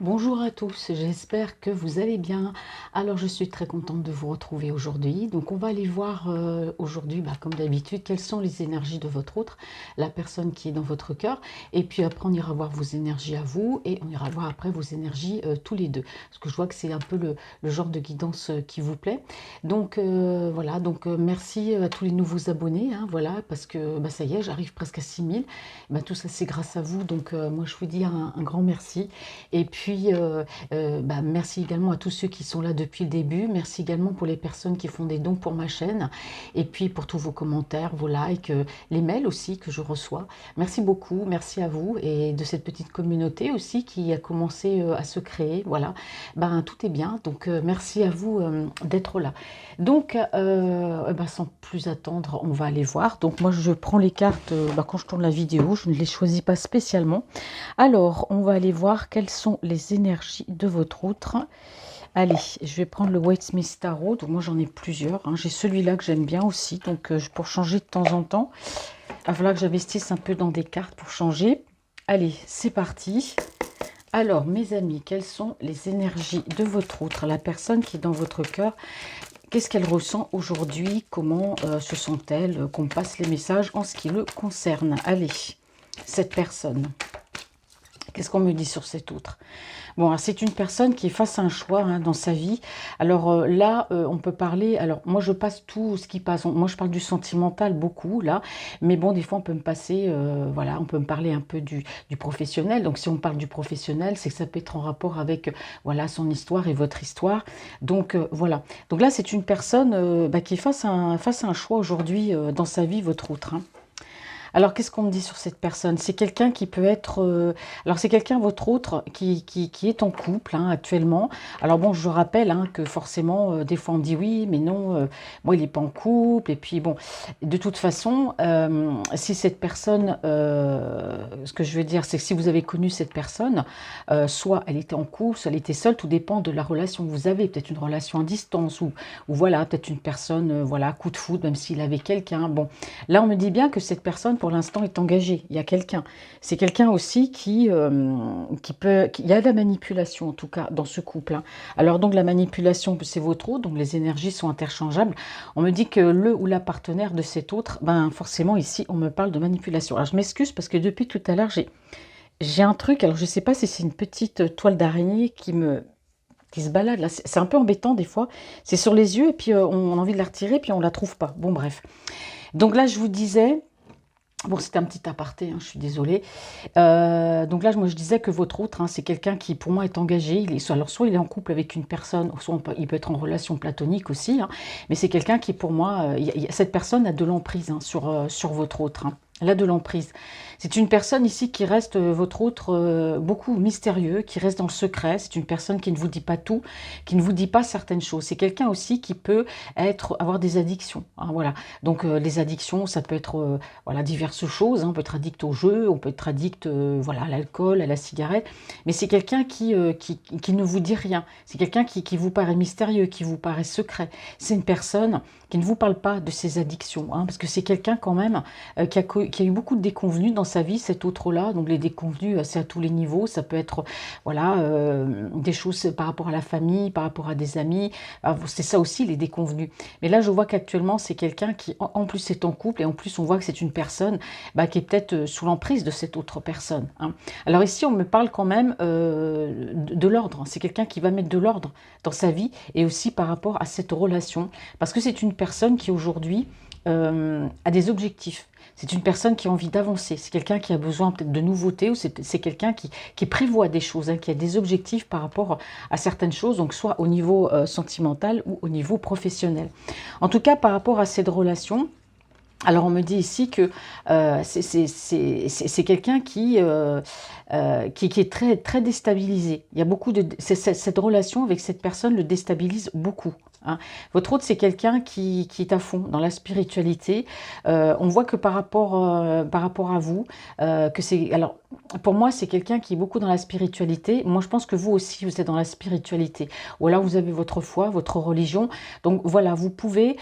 Bonjour à tous, j'espère que vous allez bien. Alors je suis très contente de vous retrouver aujourd'hui. Donc on va aller voir aujourd'hui, comme d'habitude, quelles sont les énergies de votre autre, la personne qui est dans votre cœur. Et puis après on ira voir vos énergies à vous et on ira voir après vos énergies tous les deux. Parce que je vois que c'est un peu le genre de guidance qui vous plaît. Donc voilà, donc merci à tous les nouveaux abonnés, hein, voilà, parce que ça y est, j'arrive presque à 6000. Tout ça c'est grâce à vous, donc moi je vous dis un grand merci. Et puis, merci également à tous ceux qui sont là depuis le début. Merci également pour les personnes qui font des dons pour ma chaîne. Et puis pour tous vos commentaires, vos likes, les mails aussi que je reçois. Merci beaucoup, merci à vous et de cette petite communauté aussi qui a commencé à se créer. Voilà, tout est bien. Donc merci à vous d'être là. Donc, sans plus attendre, on va aller voir. Donc moi, je prends les cartes quand je tourne la vidéo. Je ne les choisis pas spécialement. Alors, on va aller voir quelles sont les énergies de votre autre. Allez, je vais prendre le White Smith Tarot. Donc moi, j'en ai plusieurs, hein. J'ai celui-là que j'aime bien aussi. Donc, pour changer de temps en temps, il va falloir que j'investisse un peu dans des cartes pour changer. Allez, c'est parti. Alors, mes amis, quelles sont les énergies de votre autre, la personne qui est dans votre cœur? Qu'est-ce qu'elle ressent aujourd'hui? Comment se sent-elle? Qu'on passe les messages en ce qui le concerne. Allez, cette personne. Qu'est-ce qu'on me dit sur cet autre? Bon, c'est une personne qui est face à un choix, hein, dans sa vie. Alors là, on peut parler... Alors, moi, je passe tout ce qui passe. Moi, je parle du sentimental beaucoup, là. Mais bon, des fois, on peut me passer... voilà, on peut me parler un peu du professionnel. Donc, si on parle du professionnel, c'est que ça peut être en rapport avec, voilà, son histoire et votre histoire. Donc, voilà. Donc là, c'est une personne qui est face à un choix aujourd'hui dans sa vie, votre autre, hein. Alors, qu'est-ce qu'on me dit sur cette personne? C'est quelqu'un qui peut être... alors, c'est quelqu'un, votre autre, qui est en couple, hein, actuellement. Alors, bon, je rappelle, hein, que forcément, des fois, on me dit oui, mais non, moi, il n'est pas en couple. Et puis, bon, de toute façon, si cette personne... ce que je veux dire, c'est que si vous avez connu cette personne, soit elle était en couple, soit elle était seule, tout dépend de la relation que vous avez. Peut-être une relation à distance, ou voilà, peut-être une personne, voilà, coup de foudre, même s'il avait quelqu'un. Bon, là, on me dit bien que cette personne, pour l'instant, est engagée. Il y a quelqu'un. C'est quelqu'un aussi qui peut... Il y a de la manipulation, en tout cas, dans ce couple, hein. Alors, donc, la manipulation, c'est votre autre, donc les énergies sont interchangeables. On me dit que le ou la partenaire de cet autre, forcément, ici, on me parle de manipulation. Alors, je m'excuse parce que depuis tout à l'heure, j'ai un truc, alors je ne sais pas si c'est une petite toile d'araignée qui se balade là. C'est un peu embêtant des fois. C'est sur les yeux et puis on a envie de la retirer puis on ne la trouve pas. Bon, bref. Donc là, je vous disais, bon, c'était un petit aparté, hein, je suis désolée. Donc là, moi, je disais que votre autre, hein, c'est quelqu'un qui, pour moi, est engagé. Alors, soit il est en couple avec une personne, soit il peut être en relation platonique aussi, hein, mais c'est quelqu'un qui, pour moi, cette personne a de l'emprise, hein, sur votre autre, hein. Elle a de l'emprise. C'est une personne ici qui reste, votre autre, beaucoup mystérieux, qui reste dans le secret. C'est une personne qui ne vous dit pas tout, qui ne vous dit pas certaines choses. C'est quelqu'un aussi qui peut avoir des addictions, hein, voilà. Donc, les addictions, ça peut être... voilà, diverses choses, hein. On peut être addict au jeu, on peut être addict voilà, à l'alcool, à la cigarette, mais c'est quelqu'un qui ne vous dit rien. C'est quelqu'un qui vous paraît mystérieux, qui vous paraît secret. C'est une personne qui ne vous parle pas de ses addictions, hein, parce que c'est quelqu'un quand même qui a eu beaucoup de déconvenues dans sa vie, cet autre-là. Donc les déconvenues, c'est à tous les niveaux. Ça peut être voilà, des choses par rapport à la famille, par rapport à des amis. C'est ça aussi, les déconvenues. Mais là, je vois qu'actuellement, c'est quelqu'un qui, en plus, est en couple et en plus, on voit que c'est une personne qui est peut-être sous l'emprise de cette autre personne, hein. Alors ici, on me parle quand même de l'ordre. C'est quelqu'un qui va mettre de l'ordre dans sa vie et aussi par rapport à cette relation. Parce que c'est une personne qui aujourd'hui a des objectifs. C'est une personne qui a envie d'avancer. C'est quelqu'un qui a besoin peut-être de nouveautés ou c'est quelqu'un qui prévoit des choses, hein, qui a des objectifs par rapport à certaines choses, donc soit au niveau sentimental ou au niveau professionnel. En tout cas, par rapport à cette relation, alors on me dit ici que c'est quelqu'un qui est très, très déstabilisé. Il y a beaucoup de... cette relation avec cette personne le déstabilise beaucoup. hein. Votre hôte, c'est quelqu'un qui est à fond dans la spiritualité. On voit que par rapport à vous, que c'est... Alors, pour moi, c'est quelqu'un qui est beaucoup dans la spiritualité. Moi, je pense que vous aussi, vous êtes dans la spiritualité. Ou alors, vous avez votre foi, votre religion. Donc, voilà, vous pouvez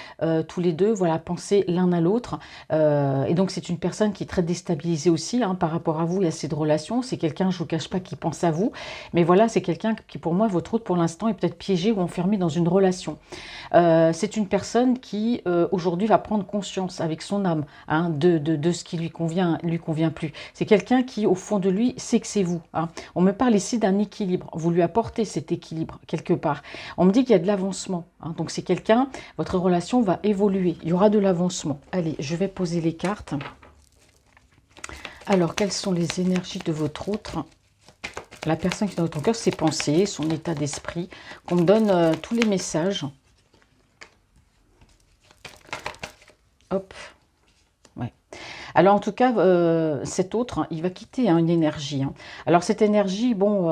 tous les deux, voilà, penser l'un à l'autre. Et donc, c'est une personne qui est très déstabilisée aussi, hein, par rapport à vous et à cette relation. C'est quelqu'un, je ne vous cache pas, qui pense à vous. Mais voilà, c'est quelqu'un qui, pour moi, votre hôte, pour l'instant, est peut-être piégé ou enfermé dans une relation. C'est une personne qui, aujourd'hui, va prendre conscience avec son âme, hein, de ce qui lui convient plus. C'est quelqu'un qui, au fond de lui, sait que c'est vous, hein. On me parle ici d'un équilibre. Vous lui apportez cet équilibre, quelque part. On me dit qu'il y a de l'avancement, hein. Donc, c'est quelqu'un, votre relation va évoluer. Il y aura de l'avancement. Allez, je vais poser les cartes. Alors, quelles sont les énergies de votre autre? La personne qui est dans votre cœur, ses pensées, son état d'esprit. Qu'on me donne tous les messages. Hop. Ouais. Alors en tout cas, cet autre, hein, il va quitter, hein, une énergie, hein. Alors cette énergie, bon,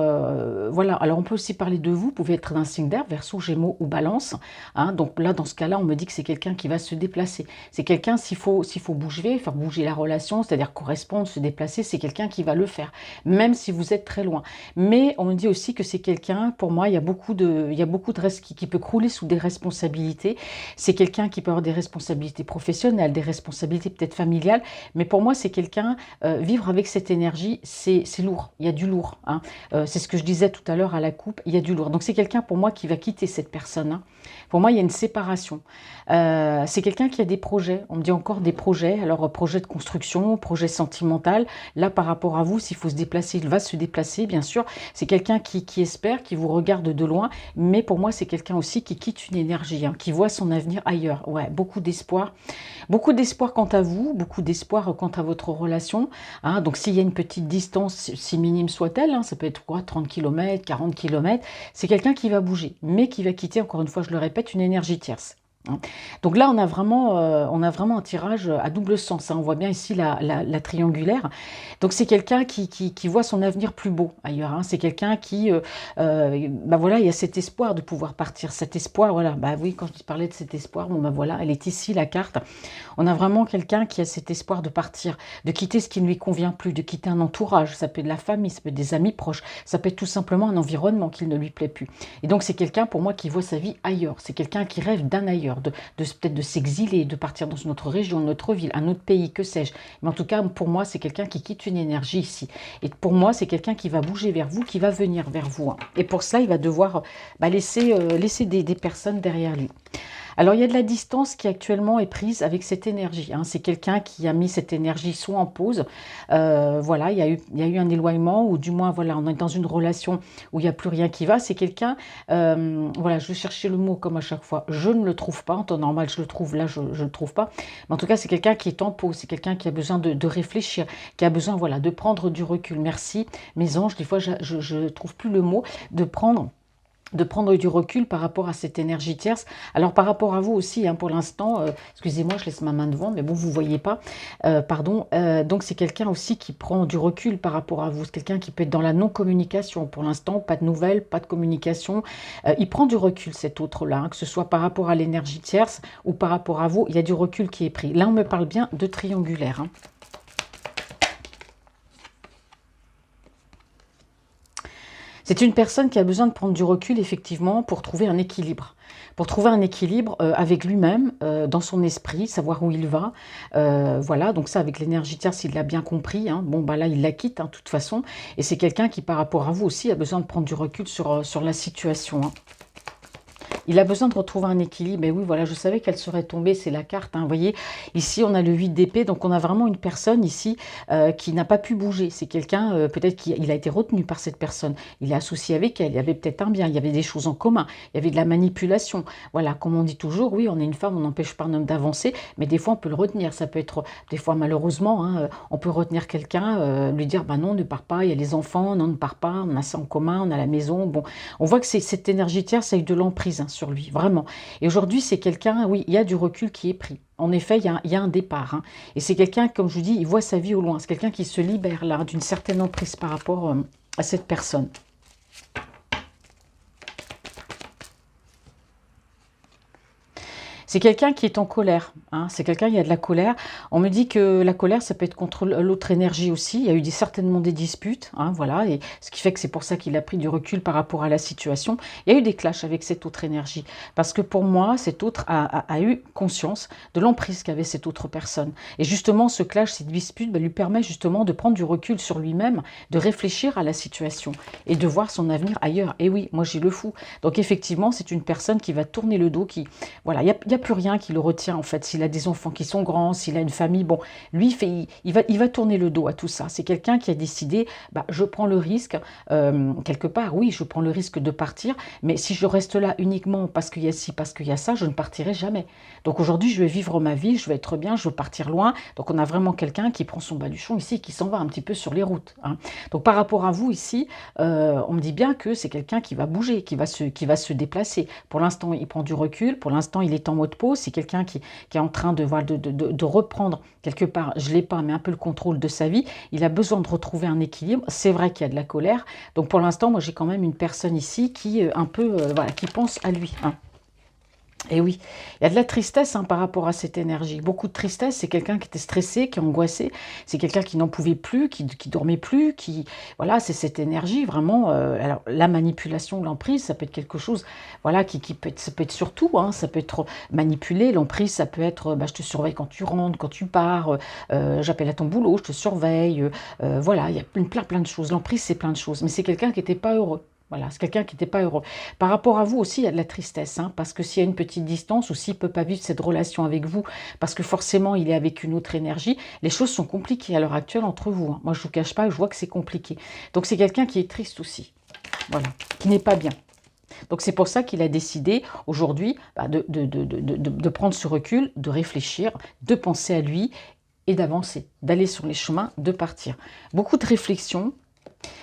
voilà. Alors on peut aussi parler de vous. Vous pouvez être d'un signe d'air, Verseau, Gémeaux ou Balance, hein. Donc là, dans ce cas-là, on me dit que c'est quelqu'un qui va se déplacer. C'est quelqu'un, s'il faut bouger, faire bouger la relation, c'est-à-dire correspondre, se déplacer, c'est quelqu'un qui va le faire, même si vous êtes très loin. Mais on me dit aussi que c'est quelqu'un, pour moi, il y a beaucoup de qui peut crouler sous des responsabilités. C'est quelqu'un qui peut avoir des responsabilités professionnelles, des responsabilités peut-être familiales. Mais pour moi, c'est quelqu'un, vivre avec cette énergie, c'est lourd. Il y a du lourd, hein. C'est ce que je disais tout à l'heure à la coupe, il y a du lourd. Donc c'est quelqu'un pour moi qui va quitter cette personne, hein. Pour moi, il y a une séparation. C'est quelqu'un qui a des projets. On me dit encore des projets. Alors, projet de construction, projet sentimental. Là, par rapport à vous, s'il faut se déplacer, il va se déplacer, bien sûr. C'est quelqu'un qui espère, qui vous regarde de loin. Mais pour moi, c'est quelqu'un aussi qui quitte une énergie, hein, qui voit son avenir ailleurs. Ouais, beaucoup d'espoir. Beaucoup d'espoir quant à vous, beaucoup d'espoir quant à votre relation, hein. Donc s'il y a une petite distance, si minime soit-elle, hein, ça peut être quoi, 30 km, 40 km, c'est quelqu'un qui va bouger, mais qui va quitter, encore une fois, je le répète, une énergie tierce, hein. Donc là, on a vraiment un tirage à double sens, hein. On voit bien ici la triangulaire. Donc c'est quelqu'un qui voit son avenir plus beau ailleurs, hein. C'est quelqu'un qui, bah voilà, il y a cet espoir de pouvoir partir, cet espoir, voilà. Bah oui, quand je parlais de cet espoir, bon bah voilà, elle est ici la carte. On a vraiment quelqu'un qui a cet espoir de partir, de quitter ce qui ne lui convient plus, de quitter un entourage. Ça peut être de la famille, ça peut être des amis proches, ça peut être tout simplement un environnement qui ne lui plaît plus. Et donc c'est quelqu'un pour moi qui voit sa vie ailleurs. C'est quelqu'un qui rêve d'un ailleurs, peut-être de s'exiler, de partir dans une autre région, une autre ville, un autre pays, que sais-je. Mais en tout cas, pour moi, c'est quelqu'un qui quitte une énergie ici. Et pour moi, c'est quelqu'un qui va bouger vers vous, qui va venir vers vous, hein. Et pour cela, il va devoir laisser des personnes derrière lui. Alors, il y a de la distance qui actuellement est prise avec cette énergie, hein. C'est quelqu'un qui a mis cette énergie soit en pause. Voilà, il y a eu un éloignement, ou du moins, voilà, on est dans une relation où il n'y a plus rien qui va. C'est quelqu'un, voilà, je vais chercher le mot comme à chaque fois. Je ne le trouve pas. En temps normal, je le trouve. Là, je ne le trouve pas. Mais en tout cas, c'est quelqu'un qui est en pause. C'est quelqu'un qui a besoin de réfléchir, qui a besoin, voilà, de prendre du recul. Merci, mes anges. Des fois, je ne trouve plus le mot de prendre du recul par rapport à cette énergie tierce. Alors par rapport à vous aussi, hein, pour l'instant, excusez-moi, je laisse ma main devant, mais bon, vous ne voyez pas, pardon. Donc c'est quelqu'un aussi qui prend du recul par rapport à vous. C'est quelqu'un qui peut être dans la non-communication. Pour l'instant, pas de nouvelles, pas de communication. Il prend du recul, cet autre-là, hein, que ce soit par rapport à l'énergie tierce ou par rapport à vous. Il y a du recul qui est pris. Là, on me parle bien de triangulaire, hein. C'est une personne qui a besoin de prendre du recul, effectivement, pour trouver un équilibre. Pour trouver un équilibre avec lui-même, dans son esprit, savoir où il va. Voilà, donc ça, avec l'énergie tierce, il l'a bien compris, hein. Bon, bah là, il la quitte, hein, de toute façon. Et c'est quelqu'un qui, par rapport à vous aussi, a besoin de prendre du recul sur la situation, hein. Il a besoin de retrouver un équilibre. Et oui, voilà, je savais qu'elle serait tombée, c'est la carte, hein. Vous voyez, ici, on a le 8 d'épée, donc on a vraiment une personne ici qui n'a pas pu bouger. C'est quelqu'un, peut-être qu'il a été retenu par cette personne. Il est associé avec elle, il y avait peut-être un bien, il y avait des choses en commun, il y avait de la manipulation. Voilà, comme on dit toujours, oui, on est une femme, on n'empêche pas un homme d'avancer, mais des fois, on peut le retenir. Ça peut être, des fois, malheureusement, hein, on peut retenir quelqu'un, lui dire, bah non, ne pars pas, il y a les enfants, non, ne pars pas, on a ça en commun, on a la maison. Bon, on voit que cette énergie tierce, ça a eu de l'emprise, hein, sur lui, vraiment. Et aujourd'hui, c'est quelqu'un, oui, il y a du recul qui est pris. En effet, il y a un départ, hein. Et c'est quelqu'un, comme je vous dis, il voit sa vie au loin. C'est quelqu'un qui se libère là d'une certaine emprise par rapport à cette personne. C'est quelqu'un qui est en colère, hein. C'est quelqu'un, il y a de la colère. On me dit que la colère, ça peut être contre l'autre énergie aussi. Il y a eu certainement des disputes, hein, voilà, et ce qui fait que c'est pour ça qu'il a pris du recul par rapport à la situation. Il y a eu des clashs avec cette autre énergie, parce que pour moi, cet autre a eu conscience de l'emprise qu'avait cette autre personne. Et justement, ce clash, cette dispute, lui permet justement de prendre du recul sur lui-même, de réfléchir à la situation et de voir son avenir ailleurs. Et oui, moi j'ai le fou. Donc effectivement, c'est une personne qui va tourner le dos, qui voilà, il n'y a plus rien qui le retient en fait. S'il a des enfants qui sont grands, s'il a une famille, bon, lui, il va tourner le dos à tout ça. C'est quelqu'un qui a décidé, bah, je prends le risque, quelque part, oui, je prends le risque de partir, mais si je reste là uniquement parce qu'il y a ci, parce qu'il y a ça, je ne partirai jamais. Donc aujourd'hui, je vais vivre ma vie, je vais être bien, je veux partir loin. Donc on a vraiment quelqu'un qui prend son baluchon ici, qui s'en va un petit peu sur les routes, hein. Donc par rapport à vous ici, on me dit bien que c'est quelqu'un qui va bouger, qui va se déplacer. Pour l'instant, il prend du recul, pour l'instant, il est en mode pause. C'est quelqu'un qui est en train de reprendre quelque part, je ne l'ai pas, mais un peu le contrôle de sa vie. Il a besoin de retrouver un équilibre. C'est vrai qu'il y a de la colère. Donc pour l'instant, moi j'ai quand même une personne ici qui un peu, voilà, qui pense à lui, hein. Et oui, il y a de la tristesse, hein, par rapport à cette énergie. Beaucoup de tristesse, c'est quelqu'un qui était stressé, qui est angoissé, c'est quelqu'un qui n'en pouvait plus, qui dormait plus, qui... Voilà, c'est cette énergie, vraiment. Alors, la manipulation, l'emprise, ça peut être quelque chose, voilà, qui peut être, ça peut être surtout, hein, ça peut être manipulé. L'emprise, ça peut être, bah, je te surveille quand tu rentres, quand tu pars, j'appelle à ton boulot, je te surveille, voilà, il y a plein de choses. L'emprise, c'est plein de choses, mais c'est quelqu'un qui n'était pas heureux. Voilà, c'est quelqu'un qui n'était pas heureux. Par rapport à vous aussi, il y a de la tristesse, hein, parce que s'il y a une petite distance ou s'il ne peut pas vivre cette relation avec vous, parce que forcément il est avec une autre énergie, les choses sont compliquées à l'heure actuelle entre vous, hein. Moi, je ne vous cache pas, je vois que c'est compliqué. Donc c'est quelqu'un qui est triste aussi, voilà, qui n'est pas bien. Donc c'est pour ça qu'il a décidé aujourd'hui, bah, de prendre ce recul, de réfléchir, de penser à lui et d'avancer, d'aller sur les chemins, de partir. Beaucoup de réflexion.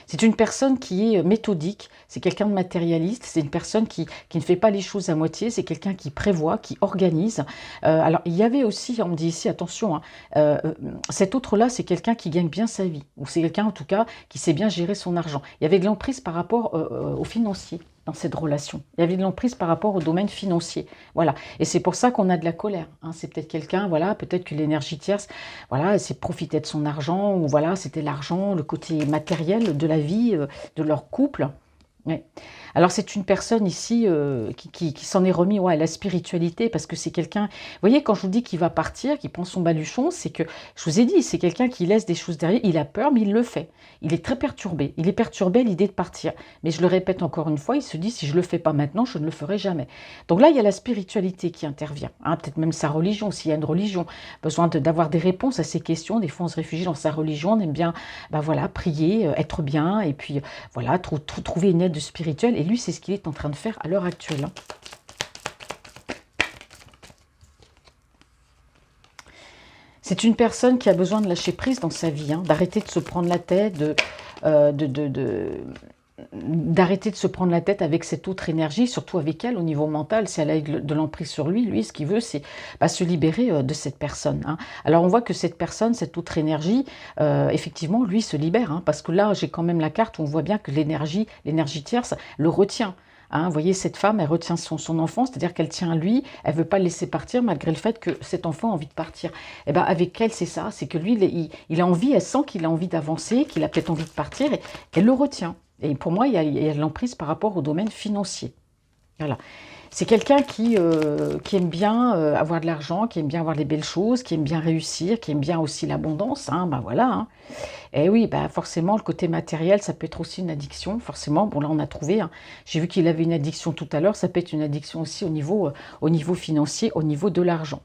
C'est une personne qui est méthodique, c'est quelqu'un de matérialiste, c'est une personne qui ne fait pas les choses à moitié, c'est quelqu'un qui prévoit, qui organise. Alors, il y avait aussi, on me dit ici, attention, hein, cet autre-là, c'est quelqu'un qui gagne bien sa vie, ou c'est quelqu'un en tout cas qui sait bien gérer son argent. Il y avait de l'emprise par rapport aux financiers dans cette relation. Il y avait de l'emprise par rapport au domaine financier. Voilà. Et c'est pour ça qu'on a de la colère, hein. C'est peut-être quelqu'un, voilà, peut-être que l'énergie tierce, voilà, c'est profiter de son argent, ou voilà, c'était l'argent, le côté matériel de la vie, de leur couple. Ouais. Alors c'est une personne ici qui s'en est remis, ouais, à la spiritualité, parce que c'est quelqu'un, vous voyez, quand je vous dis qu'il va partir, qu'il prend son baluchon, c'est que, je vous ai dit, c'est quelqu'un qui laisse des choses derrière, il a peur, mais il le fait. Il est très perturbé, il est perturbé à l'idée de partir. Mais je le répète encore une fois, il se dit, si je ne le fais pas maintenant, je ne le ferai jamais. Donc là, il y a la spiritualité qui intervient, hein, peut-être même sa religion, s'il y a une religion, besoin d'avoir des réponses à ces questions. Des fois, on se réfugie dans sa religion, on aime bien, ben voilà, prier, être bien, et puis voilà, trouver une aide spirituelle. Et lui, c'est ce qu'il est en train de faire à l'heure actuelle, hein. C'est une personne qui a besoin de lâcher prise dans sa vie, hein, d'arrêter de se prendre la tête, d'arrêter de se prendre la tête avec cette autre énergie, surtout avec elle au niveau mental. Si elle a de l'emprise sur lui, ce qu'il veut, c'est se libérer de cette personne, hein. Alors on voit que cette personne, cette autre énergie, effectivement, lui se libère, hein, parce que là, j'ai quand même la carte où on voit bien que l'énergie tierce le retient. Hein, vous voyez, cette femme, elle retient son enfant, c'est-à-dire qu'elle tient à lui, elle ne veut pas le laisser partir malgré le fait que cet enfant a envie de partir. Et ben avec elle, c'est ça, c'est que lui, il a envie, elle sent qu'il a envie d'avancer, qu'il a peut-être envie de partir, et elle le retient. Et pour moi, il y a de l'emprise par rapport au domaine financier. Voilà. C'est quelqu'un qui aime bien avoir de l'argent, qui aime bien avoir des belles choses, qui aime bien réussir, qui aime bien aussi l'abondance, hein, ben voilà, hein. Et oui, bah forcément, le côté matériel, ça peut être aussi une addiction, forcément. Bon, là, on a trouvé, hein. J'ai vu qu'il avait une addiction tout à l'heure, ça peut être une addiction aussi au niveau financier, au niveau de l'argent.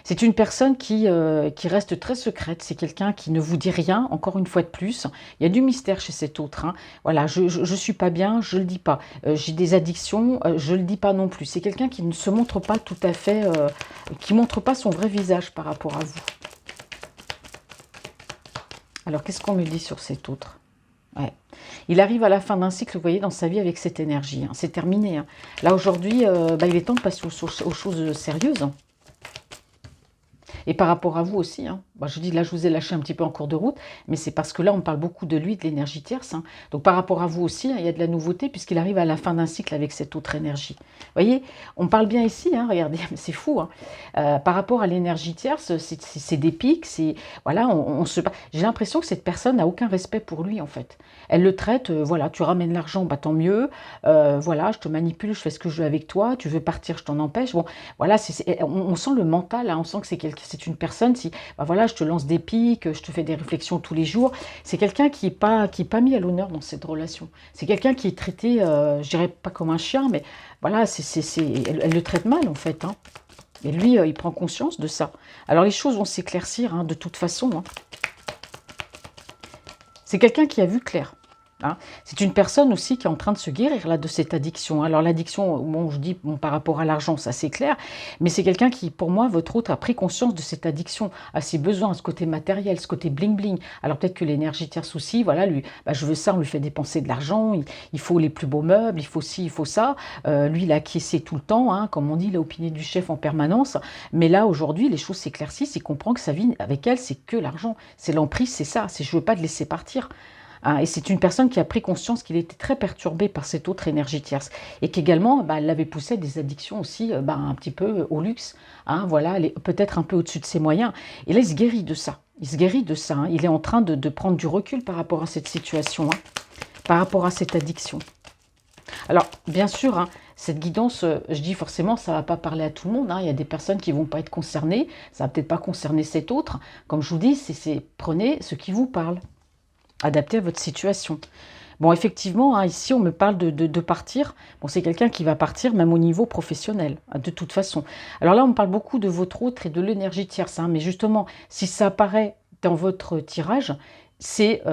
C'est une personne qui reste très secrète, c'est quelqu'un qui ne vous dit rien, encore une fois de plus. Il y a du mystère chez cet autre, hein. Voilà, je suis pas bien, je le dis pas. J'ai des addictions, je le dis pas non plus. C'est quelqu'un qui ne se montre pas tout à fait, qui montre pas son vrai visage par rapport à vous. Alors, qu'est-ce qu'on me dit sur cet autre? Ouais. Il arrive à la fin d'un cycle, vous voyez, dans sa vie avec cette énergie, hein. C'est terminé, hein. Là, aujourd'hui, il est temps de passer aux choses sérieuses, hein. Et par rapport à vous aussi, hein. Bon, je dis là, je vous ai lâché un petit peu en cours de route, mais c'est parce que là, on parle beaucoup de lui, de l'énergie tierce, hein. Donc par rapport à vous aussi, hein, il y a de la nouveauté puisqu'il arrive à la fin d'un cycle avec cette autre énergie. Vous voyez, on parle bien ici, hein, regardez, mais c'est fou, hein. Par rapport à l'énergie tierce, c'est des pics, c'est voilà, j'ai l'impression que cette personne n'a aucun respect pour lui en fait. Elle le traite, voilà, tu ramènes l'argent, bah tant mieux. Voilà, je te manipule, je fais ce que je veux avec toi. Tu veux partir, je t'en empêche. Bon, voilà, on sent le mental, hein, on sent que c'est une personne. Si, bah voilà, je te lance des pics, je te fais des réflexions tous les jours. C'est quelqu'un qui est pas mis à l'honneur dans cette relation. C'est quelqu'un qui est traité, je dirais pas comme un chien, mais voilà, elle le traite mal en fait, hein. Et lui, il prend conscience de ça. Alors les choses vont s'éclaircir, hein, de toute façon, hein. C'est quelqu'un qui a vu clair, hein. C'est une personne aussi qui est en train de se guérir là, de cette addiction. Alors l'addiction, bon, je dis bon, par rapport à l'argent, ça c'est clair, mais c'est quelqu'un qui, pour moi, votre autre a pris conscience de cette addiction, à ses besoins, à ce côté matériel, ce côté bling-bling. Alors peut-être que l'énergie tierce aussi, voilà, lui, bah, je veux ça, on lui fait dépenser de l'argent, il faut les plus beaux meubles, il faut ci, il faut ça. Lui, il a acquiescé tout le temps, hein, comme on dit, il a opiné du chef en permanence. Mais là, aujourd'hui, les choses s'éclaircissent, il comprend que sa vie avec elle, c'est que l'argent. C'est l'emprise, c'est ça, c'est je veux pas te laisser partir. Hein, et c'est une personne qui a pris conscience qu'il était très perturbé par cette autre énergie tierce. Et qu'également, bah, elle l'avait poussé à des addictions aussi, bah, un petit peu au luxe. Hein, voilà, elle est peut-être un peu au-dessus de ses moyens. Et là, il se guérit de ça. Il se guérit de ça, hein. Il est en train de prendre du recul par rapport à cette situation, hein, par rapport à cette addiction. Alors, bien sûr, hein, cette guidance, je dis forcément, ça ne va pas parler à tout le monde, hein. Il y a des personnes qui ne vont pas être concernées. Ça ne va peut-être pas concerner cet autre. Comme je vous dis, prenez ce qui vous parle, adapté à votre situation. Bon, effectivement, hein, ici, on me parle de partir. Bon, c'est quelqu'un qui va partir, même au niveau professionnel, hein, de toute façon. Alors là, on me parle beaucoup de votre autre et de l'énergie tierce, hein, mais justement, si ça apparaît dans votre tirage, c'est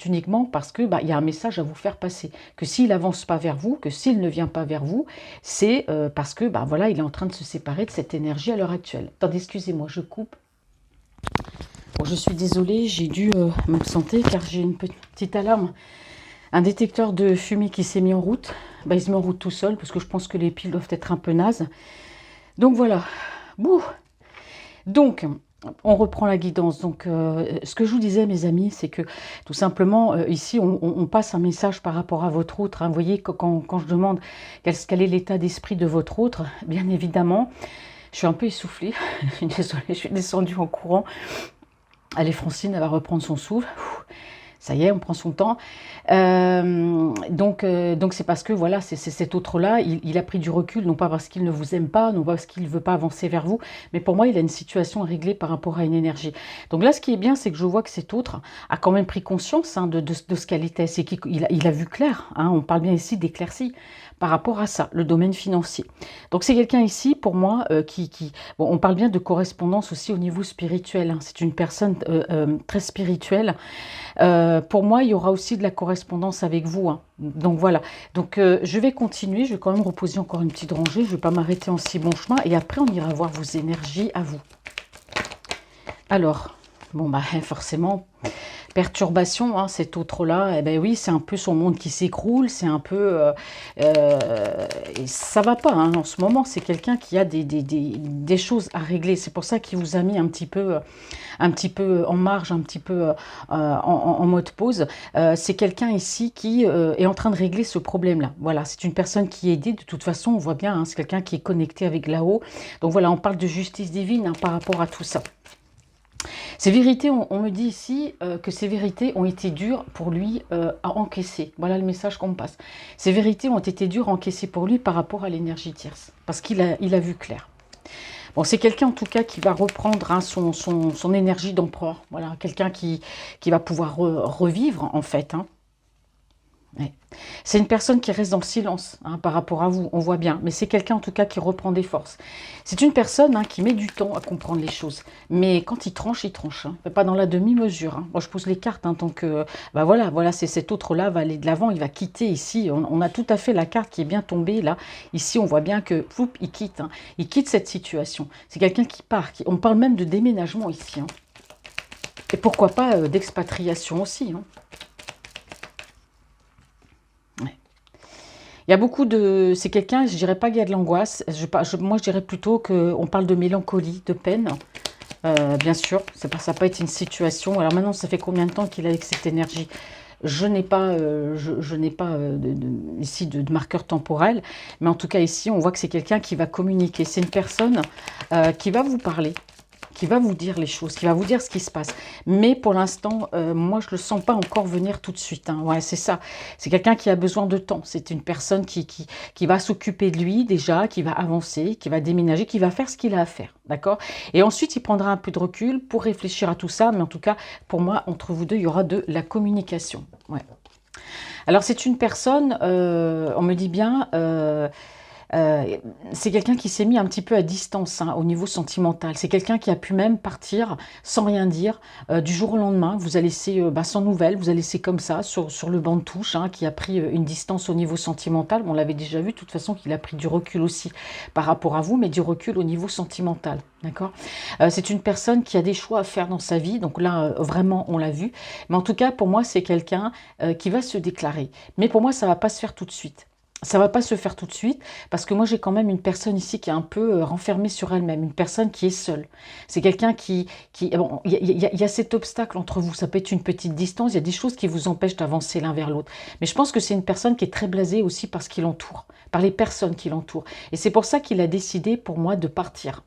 uniquement parce que bah, y a un message à vous faire passer. Que s'il avance pas vers vous, que s'il ne vient pas vers vous, c'est parce que bah, voilà, il est en train de se séparer de cette énergie à l'heure actuelle. Attendez, excusez-moi, je coupe. Bon, je suis désolée, j'ai dû m'absenter car j'ai une petite alarme. Un détecteur de fumée qui s'est mis en route. Bah, il se met en route tout seul parce que je pense que les piles doivent être un peu nazes. Donc voilà. Bouh. Donc, on reprend la guidance. Donc, ce que je vous disais, mes amis, c'est que tout simplement, ici, on passe un message par rapport à votre autre, hein. Vous voyez, quand je demande quel est l'état d'esprit de votre autre, bien évidemment, je suis un peu essoufflée. Je suis désolée, je suis descendue en courant. Allez, Francine, elle va reprendre son souffle. Ça y est, on prend son temps. Donc c'est parce que voilà, c'est cet autre-là, il a pris du recul, non pas parce qu'il ne vous aime pas, non pas parce qu'il ne veut pas avancer vers vous, mais pour moi, il a une situation à régler par rapport à une énergie. Donc là, ce qui est bien, c'est que je vois que cet autre a quand même pris conscience, hein, de ce qu'elle était. C'est qu'il a vu clair, hein. On parle bien ici d'éclaircie par rapport à ça, le domaine financier. Donc c'est quelqu'un ici, pour moi, bon, on parle bien de correspondance aussi au niveau spirituel, hein. C'est une personne très spirituelle. Pour moi, il y aura aussi de la correspondance avec vous, hein. Donc voilà. Donc je vais continuer. Je vais quand même reposer encore une petite rangée. Je ne vais pas m'arrêter en si bon chemin. Et après, on ira voir vos énergies à vous. Alors, bon, bah forcément, perturbation, hein, cet autre-là, eh ben oui, c'est un peu son monde qui s'écroule, c'est un peu... et ça va pas, hein, en ce moment, c'est quelqu'un qui a des choses à régler. C'est pour ça qu'il vous a mis un petit peu en marge, un petit peu en mode pause. C'est quelqu'un ici qui est en train de régler ce problème-là. Voilà, c'est une personne qui est aidée. De toute façon, on voit bien, hein, c'est quelqu'un qui est connecté avec là-haut. Donc voilà, on parle de justice divine, hein, par rapport à tout ça. Ces vérités, on me dit ici que ces vérités ont été dures pour lui à encaisser. Voilà le message qu'on me passe. Ces vérités ont été dures à encaisser pour lui par rapport à l'énergie tierce. Parce qu'il a vu clair. Bon, c'est quelqu'un en tout cas qui va reprendre, hein, son énergie d'empereur. Voilà, quelqu'un qui va pouvoir revivre en fait, hein. Ouais. C'est une personne qui reste dans le silence, hein, par rapport à vous, on voit bien. Mais c'est quelqu'un en tout cas qui reprend des forces. C'est une personne, hein, qui met du temps à comprendre les choses. Mais quand il tranche, hein. Pas dans la demi-mesure, hein. Moi, je pose les cartes, hein, tant que... Bah voilà, c'est cet autre-là va aller de l'avant, il va quitter ici. On a tout à fait la carte qui est bien tombée là. Ici, on voit bien que, floup, il quitte, hein. Il quitte cette situation. C'est quelqu'un qui part. On parle même de déménagement ici, hein. Et pourquoi pas d'expatriation aussi, hein. Il y a beaucoup de... C'est quelqu'un, je dirais pas qu'il y a de l'angoisse. Moi, je dirais plutôt qu'on parle de mélancolie, de peine. Bien sûr, ça n'a pas été une situation. Alors maintenant, ça fait combien de temps qu'il est avec cette énergie? Je n'ai pas, je n'ai pas ici de marqueur temporel, mais en tout cas ici, on voit que c'est quelqu'un qui va communiquer. C'est une personne qui va vous parler, qui va vous dire les choses, qui va vous dire ce qui se passe. Mais pour l'instant, moi, je ne le sens pas encore venir tout de suite, hein. Ouais, c'est ça. C'est quelqu'un qui a besoin de temps. C'est une personne qui va s'occuper de lui déjà, qui va avancer, qui va déménager, qui va faire ce qu'il a à faire. D'accord? Et ensuite, il prendra un peu de recul pour réfléchir à tout ça. Mais en tout cas, pour moi, entre vous deux, il y aura de la communication. Ouais. Alors, c'est une personne, on me dit bien, euh, c'est quelqu'un qui s'est mis un petit peu à distance, hein, au niveau sentimental. C'est quelqu'un qui a pu même partir sans rien dire, du jour au lendemain. Vous a laissé sans nouvelles, vous a laissé comme ça sur le banc de touche, hein, qui a pris une distance au niveau sentimental. Bon, on l'avait déjà vu, de toute façon, qu'il a pris du recul aussi par rapport à vous, mais du recul au niveau sentimental. D'accord. C'est une personne qui a des choix à faire dans sa vie. Donc là, vraiment, on l'a vu. Mais en tout cas, pour moi, c'est quelqu'un qui va se déclarer. Mais pour moi, ça ne va pas se faire tout de suite. Ça va pas se faire tout de suite parce que moi j'ai quand même une personne ici qui est un peu renfermée sur elle-même, une personne qui est seule. C'est quelqu'un bon, il y a cet obstacle entre vous, ça peut être une petite distance, il y a des choses qui vous empêchent d'avancer l'un vers l'autre. Mais je pense que c'est une personne qui est très blasée aussi par ce qui l'entoure, par les personnes qui l'entourent. Et c'est pour ça qu'il a décidé pour moi de partir.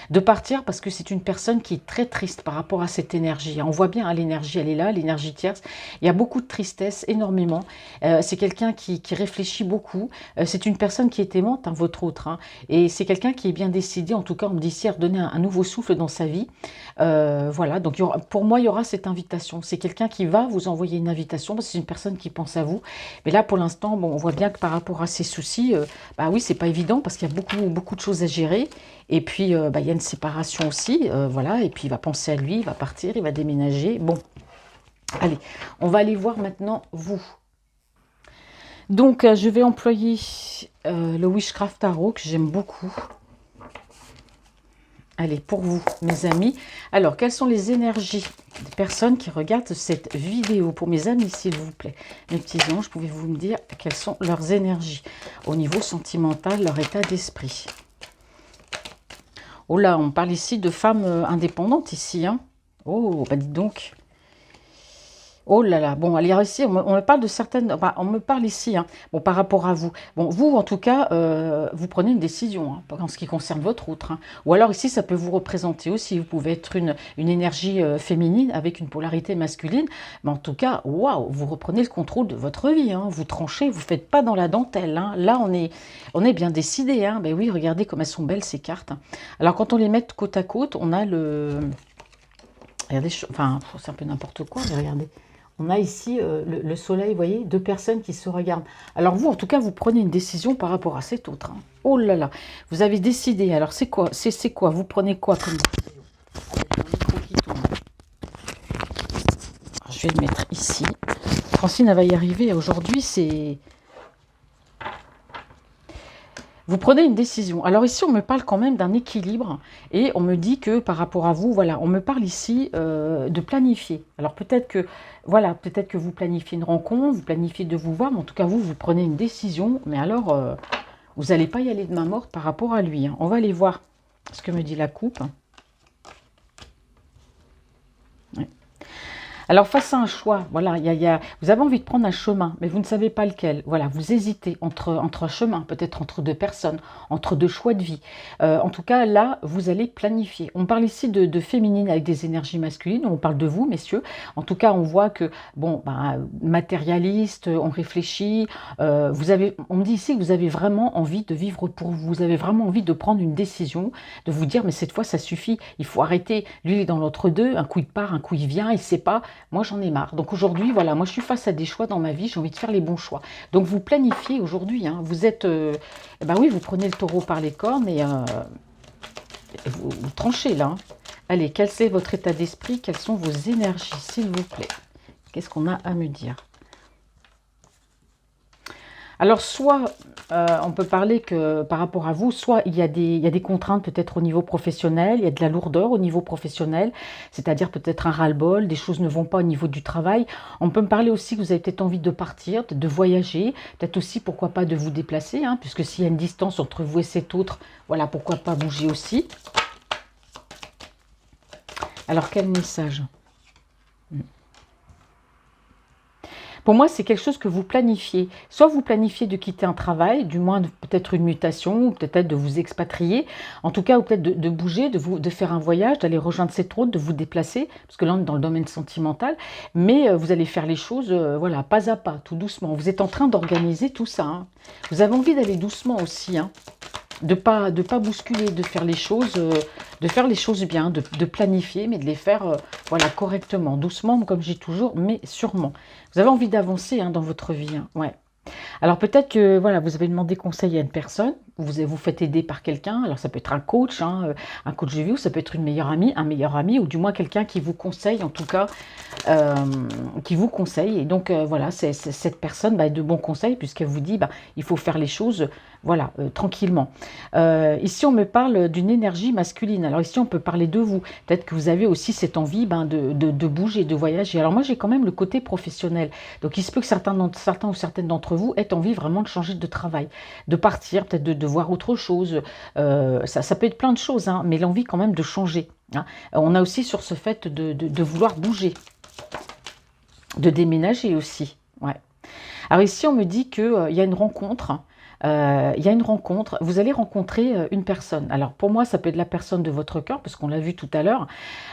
De partir parce que c'est une personne qui est très triste par rapport à cette énergie. On voit bien, hein, l'énergie, elle est là, l'énergie tierce. Il y a beaucoup de tristesse, énormément. C'est quelqu'un qui réfléchit beaucoup. C'est une personne qui est aimante, hein, votre autre. Hein. Et c'est quelqu'un qui est bien décidé, en tout cas, on me dit ici, à redonner un nouveau souffle dans sa vie. Voilà, donc pour moi, il y aura cette invitation. C'est quelqu'un qui va vous envoyer une invitation, parce que c'est une personne qui pense à vous. Mais là, pour l'instant, bon, on voit bien que par rapport à ses soucis, bah oui, c'est pas évident, parce qu'il y a beaucoup de choses à gérer. Et puis, bah, il y a une séparation aussi, voilà. Et puis, il va penser à lui, il va partir, il va déménager. Bon, allez, on va aller voir maintenant vous. Donc, je vais employer le Witchcraft Tarot, que j'aime beaucoup. Allez, pour vous, mes amis. Alors, quelles sont les énergies des personnes qui regardent cette vidéo? Pour mes amis, s'il vous plaît. Mes petits anges, pouvez-vous me dire quelles sont leurs énergies au niveau sentimental, leur état d'esprit? Oh là, on parle ici de femmes indépendantes ici, hein. Oh, bah dites donc. Oh là là, bon, allez, ici, on me parle de certaines... Enfin, on me parle ici, hein, bon, par rapport à vous. Bon, vous, en tout cas, vous prenez une décision, hein, en ce qui concerne votre autre. Hein. Ou alors ici, ça peut vous représenter aussi. Vous pouvez être une énergie féminine avec une polarité masculine. Mais en tout cas, waouh, vous reprenez le contrôle de votre vie. Hein, vous tranchez, vous ne faites pas dans la dentelle. Hein. Là, on est bien décidé. Hein. Ben oui, regardez comme elles sont belles, ces cartes. Hein. Alors, quand on les met côte à côte, on a le... Regardez, enfin, c'est un peu n'importe quoi, mais regardez. On a ici le soleil, vous voyez, deux personnes qui se regardent. Alors vous, en tout cas, vous prenez une décision par rapport à cet autre. Hein. Oh là là, vous avez décidé. Alors c'est quoi? C'est quoi? Vous prenez quoi comme décision? Je vais le mettre ici. Francine, elle va y arriver. Aujourd'hui, c'est... Vous prenez une décision. Alors ici, on me parle quand même d'un équilibre et on me dit que par rapport à vous, voilà, on me parle ici de planifier. Alors peut-être que, voilà, peut-être que vous planifiez une rencontre, vous planifiez de vous voir, mais en tout cas, vous prenez une décision. Mais alors, vous n'allez pas y aller de main morte par rapport à lui. Hein. On va aller voir ce que me dit la coupe. Ouais. Alors, face à un choix, voilà, vous avez envie de prendre un chemin, mais vous ne savez pas lequel. Voilà, vous hésitez entre un chemin, peut-être entre deux personnes, entre deux choix de vie. En tout cas, là, vous allez planifier. On parle ici de féminine avec des énergies masculines. On parle de vous, messieurs. En tout cas, on voit que, bon, bah, matérialiste, on réfléchit. On me dit ici que vous avez vraiment envie de vivre pour vous. Vous avez vraiment envie de prendre une décision, de vous dire, mais cette fois, ça suffit. Il faut arrêter. Lui, il est dans l'entre-deux. Un coup, il part, un coup, il vient. Il ne sait pas. Moi, j'en ai marre. Donc aujourd'hui, voilà, moi, je suis face à des choix dans ma vie. J'ai envie de faire les bons choix. Donc, vous planifiez aujourd'hui. Hein, vous êtes... ben oui, vous prenez le taureau par les cornes et vous tranchez là. Hein. Allez, quel est votre état d'esprit? Quelles sont vos énergies, s'il vous plaît? Qu'est-ce qu'on a à me dire? Alors, soit on peut parler que par rapport à vous, soit il y a des contraintes peut-être au niveau professionnel, il y a de la lourdeur au niveau professionnel, c'est-à-dire peut-être un ras-le-bol, des choses ne vont pas au niveau du travail. On peut me parler aussi que vous avez peut-être envie de partir, de voyager, peut-être aussi, pourquoi pas, de vous déplacer, hein, puisque s'il y a une distance entre vous et cet autre, voilà, pourquoi pas bouger aussi. Alors, quel message? Pour moi, c'est quelque chose que vous planifiez. Soit vous planifiez de quitter un travail, du moins peut-être une mutation, ou peut-être de vous expatrier, en tout cas, ou peut-être de bouger, de faire un voyage, d'aller rejoindre cette route, de vous déplacer, parce que là, on est dans le domaine sentimental, mais vous allez faire les choses, voilà, pas à pas, tout doucement. Vous êtes en train d'organiser tout ça, hein. Vous avez envie d'aller doucement aussi, hein. De pas bousculer, de faire les choses bien, de planifier, mais de les faire voilà, correctement, doucement, comme je dis toujours, mais sûrement. Vous avez envie d'avancer hein, dans votre vie, hein, ouais. Alors peut-être que voilà, vous avez demandé conseil à une personne, vous vous faites aider par quelqu'un, alors ça peut être un coach de vie, ou ça peut être une meilleure amie, un meilleur ami, ou du moins quelqu'un qui vous conseille, en tout cas, euh, qui vous conseille. Et donc voilà, cette personne est de bons conseils, puisqu'elle vous dit, il faut faire les choses, voilà, tranquillement. Ici, on me parle d'une énergie masculine. Alors ici, on peut parler de vous. Peut-être que vous avez aussi cette envie de bouger, de voyager. Alors moi, j'ai quand même le côté professionnel. Donc il se peut que certains ou certaines d'entre vous aient envie vraiment de changer de travail, de partir, peut-être de voir autre chose. Ça peut être plein de choses, hein, mais l'envie quand même de changer, hein. On a aussi sur ce fait de vouloir bouger, de déménager aussi. Ouais. Alors ici, on me dit qu'il y a une rencontre. Il y a une rencontre, vous allez rencontrer une personne. Alors pour moi, ça peut être la personne de votre cœur, parce qu'on l'a vu tout à l'heure.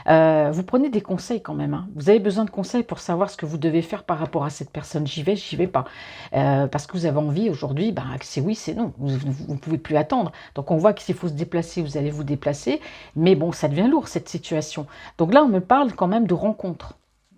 Vous prenez des conseils quand même, hein. Vous avez besoin de conseils pour savoir ce que vous devez faire par rapport à cette personne. J'y vais pas. Parce que vous avez envie aujourd'hui, c'est oui, c'est non. Vous ne pouvez plus attendre. Donc on voit que s'il faut se déplacer, vous allez vous déplacer. Mais bon, ça devient lourd cette situation. Donc là, on me parle quand même de rencontre.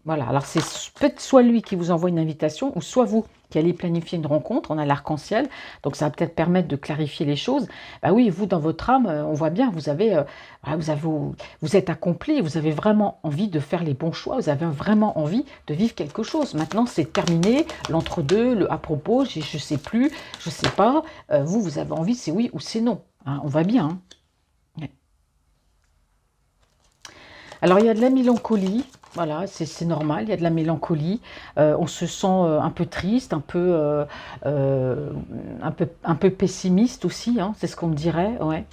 Voilà, alors c'est peut-être soit lui qui vous envoie une invitation, ou soit vous qui allez planifier une rencontre. On a l'arc-en-ciel, donc ça va peut-être permettre de clarifier les choses. Oui, vous, dans votre âme, on voit bien, vous êtes accompli, vous avez vraiment envie de faire les bons choix, vous avez vraiment envie de vivre quelque chose. Maintenant, c'est terminé, l'entre-deux, le à propos, je ne sais plus, je ne sais pas. Vous avez envie, c'est oui ou c'est non, hein, on va bien, hein. Ouais. Alors, il y a de la mélancolie, voilà, c'est normal, il y a de la mélancolie. On se sent un peu triste, euh, un peu pessimiste aussi, hein, c'est ce qu'on me dirait, ouais.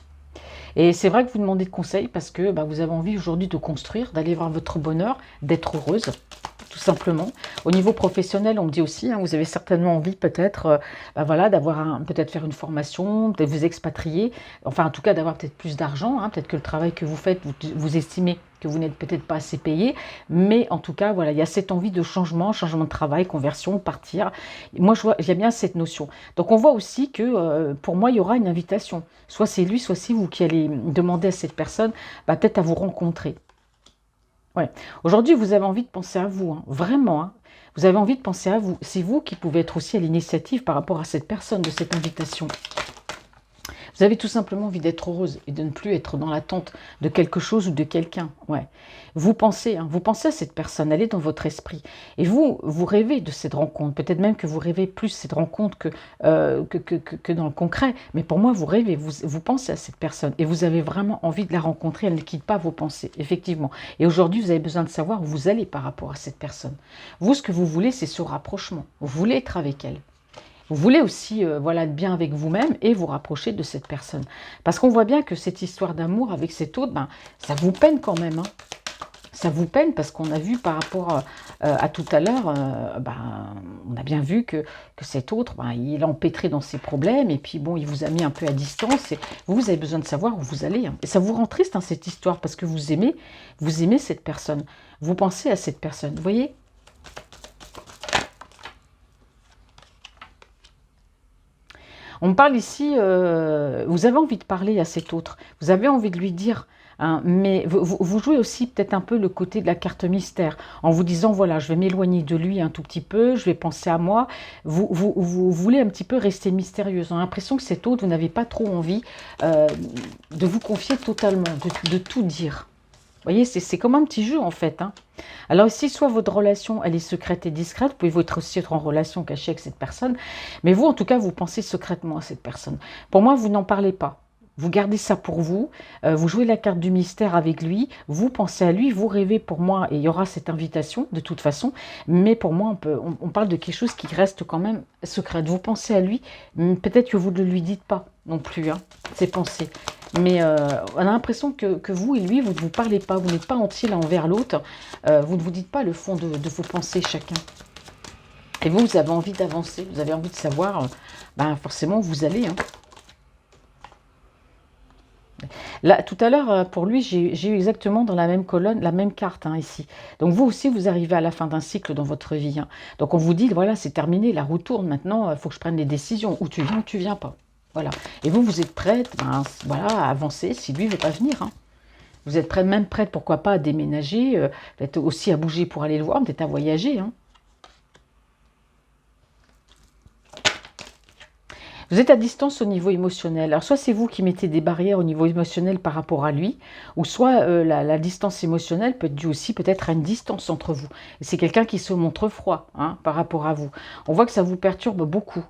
Et c'est vrai que vous demandez de conseils parce que vous avez envie aujourd'hui de construire, d'aller voir votre bonheur, d'être heureuse, tout simplement. Au niveau professionnel, on me dit aussi, hein, vous avez certainement envie peut-être voilà, peut-être faire une formation, peut-être vous expatrier, enfin en tout cas d'avoir peut-être plus d'argent, hein, peut-être que le travail que vous faites, vous estimez que vous n'êtes peut-être pas assez payé, mais en tout cas, voilà, il y a cette envie de changement de travail, conversion, partir. Moi, j'aime bien cette notion. Donc, on voit aussi que pour moi, il y aura une invitation. Soit c'est lui, soit c'est vous qui allez demander à cette personne peut-être à vous rencontrer. Ouais. Aujourd'hui, vous avez envie de penser à vous, hein, vraiment, hein. Vous avez envie de penser à vous. C'est vous qui pouvez être aussi à l'initiative par rapport à cette personne, de cette invitation. Vous avez tout simplement envie d'être heureuse et de ne plus être dans l'attente de quelque chose ou de quelqu'un. Ouais. Vous pensez, hein, vous pensez à cette personne, elle est dans votre esprit. Et vous rêvez de cette rencontre. Peut-être même que vous rêvez plus cette rencontre que dans le concret. Mais pour moi, vous rêvez, vous pensez à cette personne. Et vous avez vraiment envie de la rencontrer. Elle ne quitte pas vos pensées, effectivement. Et aujourd'hui, vous avez besoin de savoir où vous allez par rapport à cette personne. Vous, ce que vous voulez, c'est ce rapprochement. Vous voulez être avec elle. Vous voulez aussi voilà, être bien avec vous-même et vous rapprocher de cette personne. Parce qu'on voit bien que cette histoire d'amour avec cet autre, ça vous peine quand même, hein. Ça vous peine parce qu'on a vu par rapport à tout à l'heure, on a bien vu que cet autre, il est empêtré dans ses problèmes et puis bon, il vous a mis un peu à distance et vous avez besoin de savoir où vous allez, hein. Et ça vous rend triste, hein, cette histoire, parce que vous aimez cette personne. Vous pensez à cette personne, vous voyez ? On me parle ici, vous avez envie de parler à cet autre, vous avez envie de lui dire, hein, mais vous jouez aussi peut-être un peu le côté de la carte mystère, en vous disant, voilà, je vais m'éloigner de lui un tout petit peu, je vais penser à moi. Vous voulez un petit peu rester mystérieuse. On a l'impression que cet autre, vous n'avez pas trop envie de vous confier totalement, de tout dire. Vous voyez, c'est comme un petit jeu en fait, hein. Alors ici, soit votre relation, elle est secrète et discrète, vous pouvez aussi être en relation cachée avec cette personne, mais vous, en tout cas, vous pensez secrètement à cette personne. Pour moi, vous n'en parlez pas. Vous gardez ça pour vous, vous jouez la carte du mystère avec lui, vous pensez à lui, vous rêvez pour moi, et il y aura cette invitation de toute façon, mais pour moi, on parle de quelque chose qui reste quand même secret. Vous pensez à lui, peut-être que vous ne lui dites pas non plus, hein, ces pensées. Mais on a l'impression que vous et lui, vous ne vous parlez pas, vous n'êtes pas entier l'un envers l'autre, vous ne vous dites pas le fond de vos pensées chacun. Et vous, vous avez envie d'avancer, vous avez envie de savoir, ben forcément où vous allez. Hein. Là, tout à l'heure, pour lui, j'ai eu exactement dans la même colonne, la même carte hein, ici. Donc vous aussi, vous arrivez à la fin d'un cycle dans votre vie. Hein. Donc on vous dit, voilà, c'est terminé, la roue tourne, maintenant, il faut que je prenne les décisions. Ou tu viens ou tu viens pas. Voilà. Et vous, vous êtes prête ben, voilà, à avancer si lui ne veut pas venir. Hein. Vous êtes prête, même prête, pourquoi pas, à déménager, peut-être aussi à bouger pour aller le voir, peut-être à voyager. Hein. Vous êtes à distance au niveau émotionnel. Alors, soit c'est vous qui mettez des barrières au niveau émotionnel par rapport à lui, ou soit la distance émotionnelle peut être due aussi peut-être à une distance entre vous. C'est quelqu'un qui se montre froid hein, par rapport à vous. On voit que ça vous perturbe beaucoup.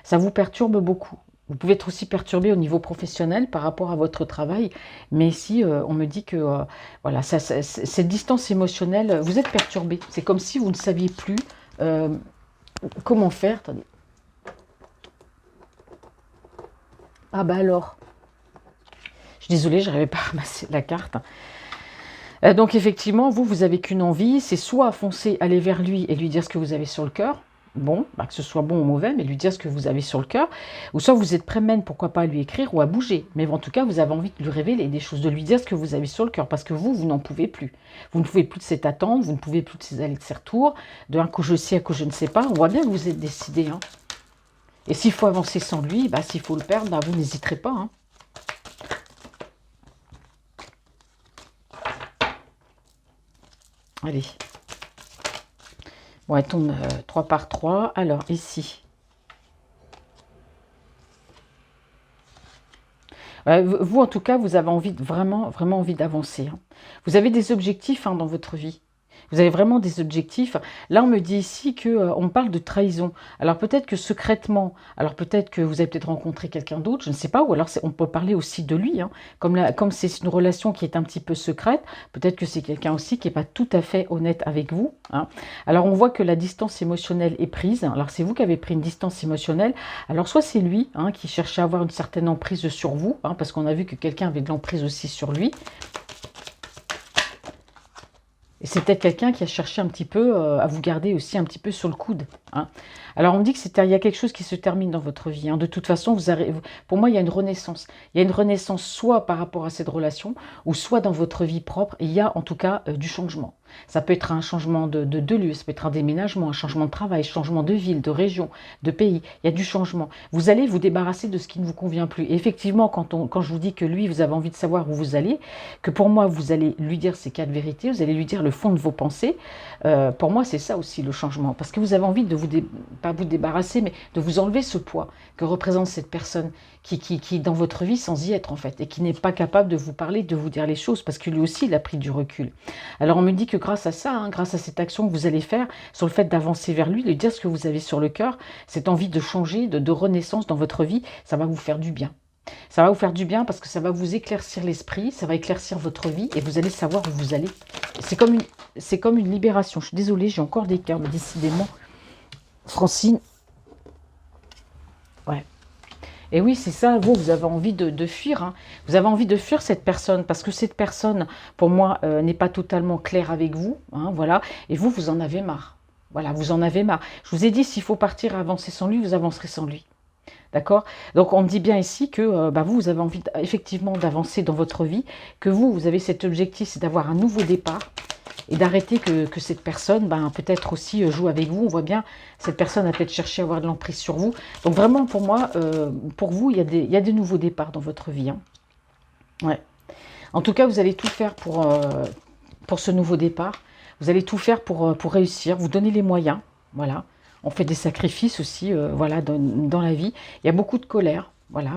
Ça vous perturbe beaucoup. Vous pouvez être aussi perturbé au niveau professionnel par rapport à votre travail, mais ici, on me dit que voilà, cette distance émotionnelle, vous êtes perturbé. C'est comme si vous ne saviez plus euh, comment faire. Attendez. Ah bah alors, je suis désolée, je n'arrivais pas à ramasser la carte. Donc effectivement, vous avez qu'une envie, c'est soit foncer, aller vers lui et lui dire ce que vous avez sur le cœur, bon, bah, que ce soit bon ou mauvais, mais lui dire ce que vous avez sur le cœur, ou soit vous êtes prêt même, pourquoi pas, à lui écrire ou à bouger, mais en tout cas, vous avez envie de lui révéler des choses, de lui dire ce que vous avez sur le cœur, parce que vous n'en pouvez plus. Vous ne pouvez plus de cette attente, vous ne pouvez plus de ces allers de ces retours, de un coup je sais, un coup je ne sais pas, on voit bien que vous êtes décidé. Hein. Et s'il faut avancer sans lui, bah, s'il faut le perdre, bah, vous n'hésiterez pas. Hein. Allez. Bon, elle tombe 3 par 3. Alors, ici. Vous, en tout cas, vous avez envie, vraiment, vraiment envie d'avancer. Hein. Vous avez des objectifs hein, dans votre vie. Vous avez vraiment des objectifs. Là, on me dit ici qu'on parle de trahison. Alors peut-être que secrètement, alors peut-être que vous avez peut-être rencontré quelqu'un d'autre, je ne sais pas, ou alors on peut parler aussi de lui. Hein. Comme c'est une relation qui est un petit peu secrète, peut-être que c'est quelqu'un aussi qui n'est pas tout à fait honnête avec vous. Hein. Alors on voit que la distance émotionnelle est prise. Alors c'est vous qui avez pris une distance émotionnelle. Alors soit c'est lui hein, qui cherchait à avoir une certaine emprise sur vous, hein, parce qu'on a vu que quelqu'un avait de l'emprise aussi sur lui. Et c'est peut-être quelqu'un qui a cherché un petit peu à vous garder aussi un petit peu sur le coude. Hein. Alors on me dit qu'il y a quelque chose qui se termine dans votre vie. Hein. De toute façon, pour moi, il y a une renaissance. Il y a une renaissance soit par rapport à cette relation, ou soit dans votre vie propre. Il y a en tout cas du changement. Ça peut être un changement de lieu, ça peut être un déménagement, un changement de travail, changement de ville, de région, de pays. Il y a du changement. Vous allez vous débarrasser de ce qui ne vous convient plus. Et effectivement, quand je vous dis que lui, vous avez envie de savoir où vous allez, que pour moi, vous allez lui dire ces quatre vérités, vous allez lui dire le fond de vos pensées, pour moi, c'est ça aussi le changement. Parce que vous avez envie de pas vous débarrasser, mais de vous enlever ce poids que représente cette personne qui est dans votre vie sans y être en fait, et qui n'est pas capable de vous parler, de vous dire les choses, parce que lui aussi, il a pris du recul. Alors on me dit que grâce à ça, hein, grâce à cette action que vous allez faire, sur le fait d'avancer vers lui, de dire ce que vous avez sur le cœur, cette envie de changer, de renaissance dans votre vie, ça va vous faire du bien. Ça va vous faire du bien parce que ça va vous éclaircir l'esprit, ça va éclaircir votre vie et vous allez savoir où vous allez. C'est comme une libération. Je suis désolée, j'ai encore des cœurs, mais décidément, Francine, ouais. Et oui, c'est ça, vous avez envie de fuir. Hein. Vous avez envie de fuir cette personne parce que cette personne, pour moi, n'est pas totalement claire avec vous. Hein, voilà. Et vous en avez marre. Voilà, vous en avez marre. Je vous ai dit, s'il faut partir avancer sans lui, vous avancerez sans lui. D'accord? Donc on me dit bien ici que vous avez envie effectivement d'avancer dans votre vie, que vous avez cet objectif, c'est d'avoir un nouveau départ et d'arrêter que cette personne peut-être aussi joue avec vous. On voit bien, cette personne a peut-être cherché à avoir de l'emprise sur vous. Donc vraiment pour moi, pour vous, il y a des nouveaux départs dans votre vie. Hein. Ouais. En tout cas, vous allez tout faire pour ce nouveau départ. Vous allez tout faire pour réussir, vous donner les moyens. Voilà. On fait des sacrifices aussi voilà, dans la vie. Il y a beaucoup de colère. Voilà,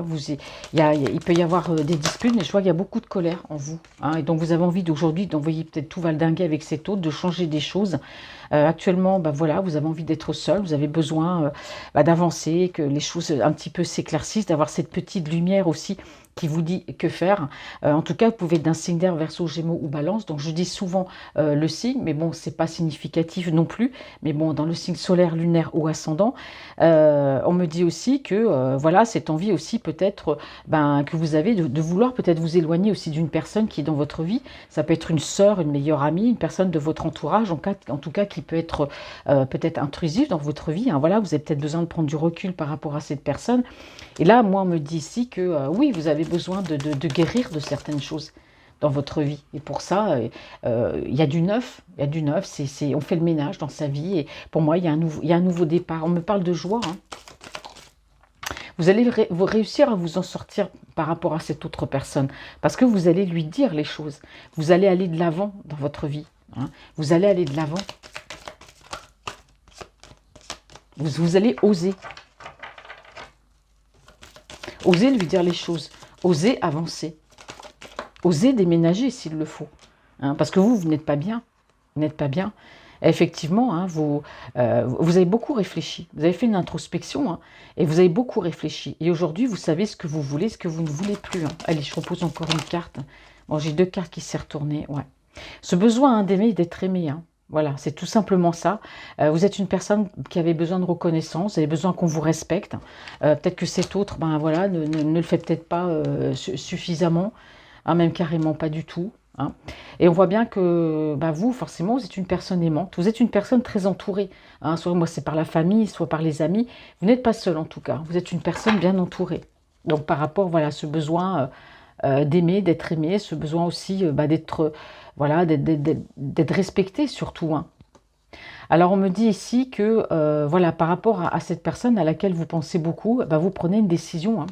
il peut y avoir des disputes, mais je vois qu'il y a beaucoup de colère en vous. Hein, et donc, vous avez envie d'aujourd'hui d'envoyer peut-être tout valdinguer avec cet autre, de changer des choses. Actuellement, voilà, vous avez envie d'être seul, vous avez besoin d'avancer, que les choses un petit peu s'éclaircissent, d'avoir cette petite lumière aussi qui vous dit que faire. En tout cas, vous pouvez être d'un signe d'air, Verseau, Gémeaux ou Balance. Donc je dis souvent le signe, mais bon, c'est pas significatif non plus. Mais bon, dans le signe solaire, lunaire ou ascendant, on me dit aussi que voilà, cette envie aussi peut-être que vous avez de vouloir peut-être vous éloigner aussi d'une personne qui est dans votre vie. Ça peut être une sœur, une meilleure amie, une personne de votre entourage, en tout cas qui peut être peut-être intrusive dans votre vie. Hein. Voilà, vous avez peut-être besoin de prendre du recul par rapport à cette personne. Et là, moi, on me dit ici que oui, vous avez besoin de guérir de certaines choses dans votre vie. Et pour ça, il y a du neuf. Il y a du neuf. On fait le ménage dans sa vie. Et pour moi, il y a un nouveau départ. On me parle de joie. Hein. Vous allez vous réussir à vous en sortir par rapport à cette autre personne. Parce que vous allez lui dire les choses. Vous allez aller de l'avant dans votre vie. Hein. Vous allez aller de l'avant. Vous allez oser. Osez lui dire les choses. Osez avancer. Osez déménager s'il le faut. Hein, parce que vous n'êtes pas bien. Vous n'êtes pas bien. Et effectivement, hein, vous avez beaucoup réfléchi. Vous avez fait une introspection. Hein, et vous avez beaucoup réfléchi. Et aujourd'hui, vous savez ce que vous voulez, ce que vous ne voulez plus. Hein. Allez, je repose encore une carte. Bon, j'ai 2 cartes qui s'est retournées. Ouais. Ce besoin hein, d'aimer et d'être aimé. Hein. Voilà, c'est tout simplement ça. Vous êtes une personne qui avait besoin de reconnaissance, vous avez besoin qu'on vous respecte. Peut-être que cet autre, voilà, ne le fait peut-être pas suffisamment, hein, même carrément pas du tout. Hein. Et on voit bien que vous, forcément, vous êtes une personne aimante. Vous êtes une personne très entourée. Hein. Soit moi, c'est par la famille, soit par les amis. Vous n'êtes pas seul en tout cas. Vous êtes une personne bien entourée. Donc par rapport voilà, à ce besoin d'aimer, d'être aimé, ce besoin aussi d'être voilà, d'être respecté surtout. Hein. Alors on me dit ici que voilà, par rapport à cette personne à laquelle vous pensez beaucoup, vous prenez une décision. Hein.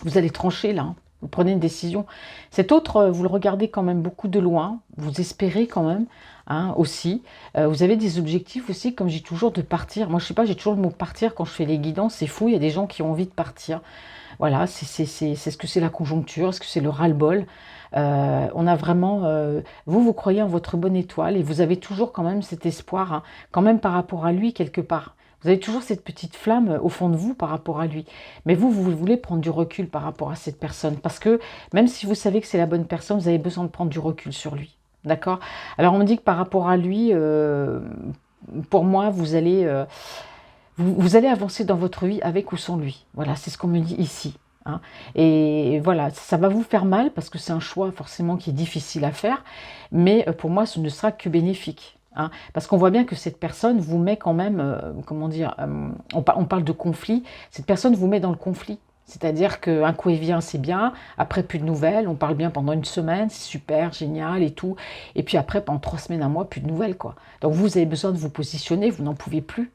Vous allez trancher là. Hein. Vous prenez une décision. Cet autre, vous le regardez quand même beaucoup de loin. Vous espérez quand même hein, aussi. Vous avez des objectifs aussi, comme j'ai toujours, de partir. Moi, je sais pas, j'ai toujours le mot partir quand je fais les guidances. C'est fou, il y a des gens qui ont envie de partir. Voilà, c'est ce que c'est la conjoncture, est-ce que c'est le ras-le-bol. On a vraiment... vous croyez en votre bonne étoile et vous avez toujours quand même cet espoir, hein, quand même par rapport à lui quelque part. Vous avez toujours cette petite flamme au fond de vous par rapport à lui. Mais vous voulez prendre du recul par rapport à cette personne. Parce que même si vous savez que c'est la bonne personne, vous avez besoin de prendre du recul sur lui. D'accord? Alors on me dit que par rapport à lui, pour moi, vous allez avancer dans votre vie avec ou sans lui. Voilà, c'est ce qu'on me dit ici. Hein. Et voilà, ça va vous faire mal parce que c'est un choix forcément qui est difficile à faire. Mais pour moi, ce ne sera que bénéfique. Hein, parce qu'on voit bien que cette personne vous met quand même, comment dire, on parle de conflit, cette personne vous met dans le conflit. C'est-à-dire qu'un coup il vient, c'est bien, après plus de nouvelles, on parle bien pendant une semaine, c'est super, génial et tout. Et puis après, pendant 3 semaines, un mois, plus de nouvelles, quoi. Donc vous avez besoin de vous positionner, vous n'en pouvez plus.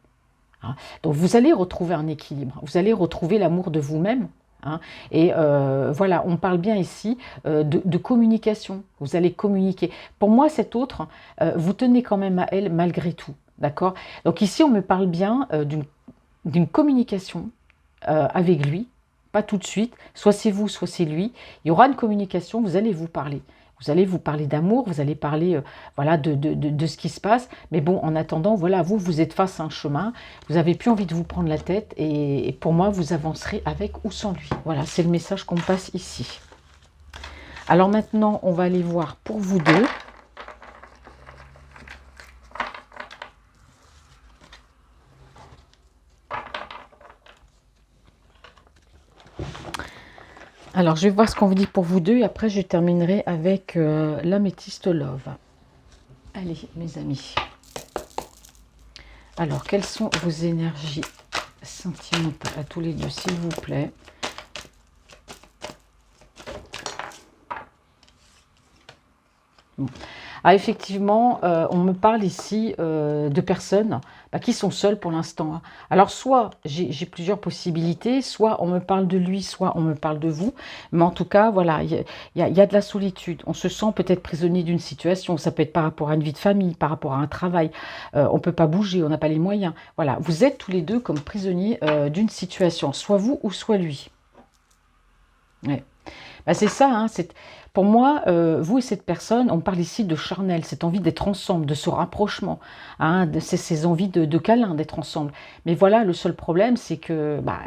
Hein. Donc vous allez retrouver un équilibre, vous allez retrouver l'amour de vous-même. Hein. Et voilà, on parle bien ici de communication. Vous allez communiquer. Pour moi, cette autre, vous tenez quand même à elle malgré tout. D'accord? Donc ici, on me parle bien d'une communication avec lui. Pas tout de suite. Soit c'est vous, soit c'est lui. Il y aura une communication, vous allez vous parler. Vous allez vous parler d'amour, vous allez parler voilà, de ce qui se passe. Mais bon, en attendant, voilà, vous êtes face à un chemin. Vous n'avez plus envie de vous prendre la tête. Et pour moi, vous avancerez avec ou sans lui. Voilà, c'est le message qu'on me passe ici. Alors maintenant, on va aller voir pour vous deux. Alors, je vais voir ce qu'on vous dit pour vous deux et après, je terminerai avec l'améthyste love. Allez, mes amis. Alors, quelles sont vos énergies sentimentales à tous les deux, s'il vous plaît? Bon. Ah, effectivement, on me parle ici de personnes qui sont seules pour l'instant. Hein. Alors, soit j'ai plusieurs possibilités, soit on me parle de lui, soit on me parle de vous. Mais en tout cas, voilà, il y a de la solitude. On se sent peut-être prisonnier d'une situation. Ça peut être par rapport à une vie de famille, par rapport à un travail. On ne peut pas bouger, on n'a pas les moyens. Voilà, vous êtes tous les deux comme prisonniers d'une situation, soit vous ou soit lui. Ouais. C'est ça, hein, pour moi, vous et cette personne, on parle ici de charnel, cette envie d'être ensemble, de ce rapprochement, hein, ces envies de câlin, d'être ensemble. Mais voilà, le seul problème, c'est que bah,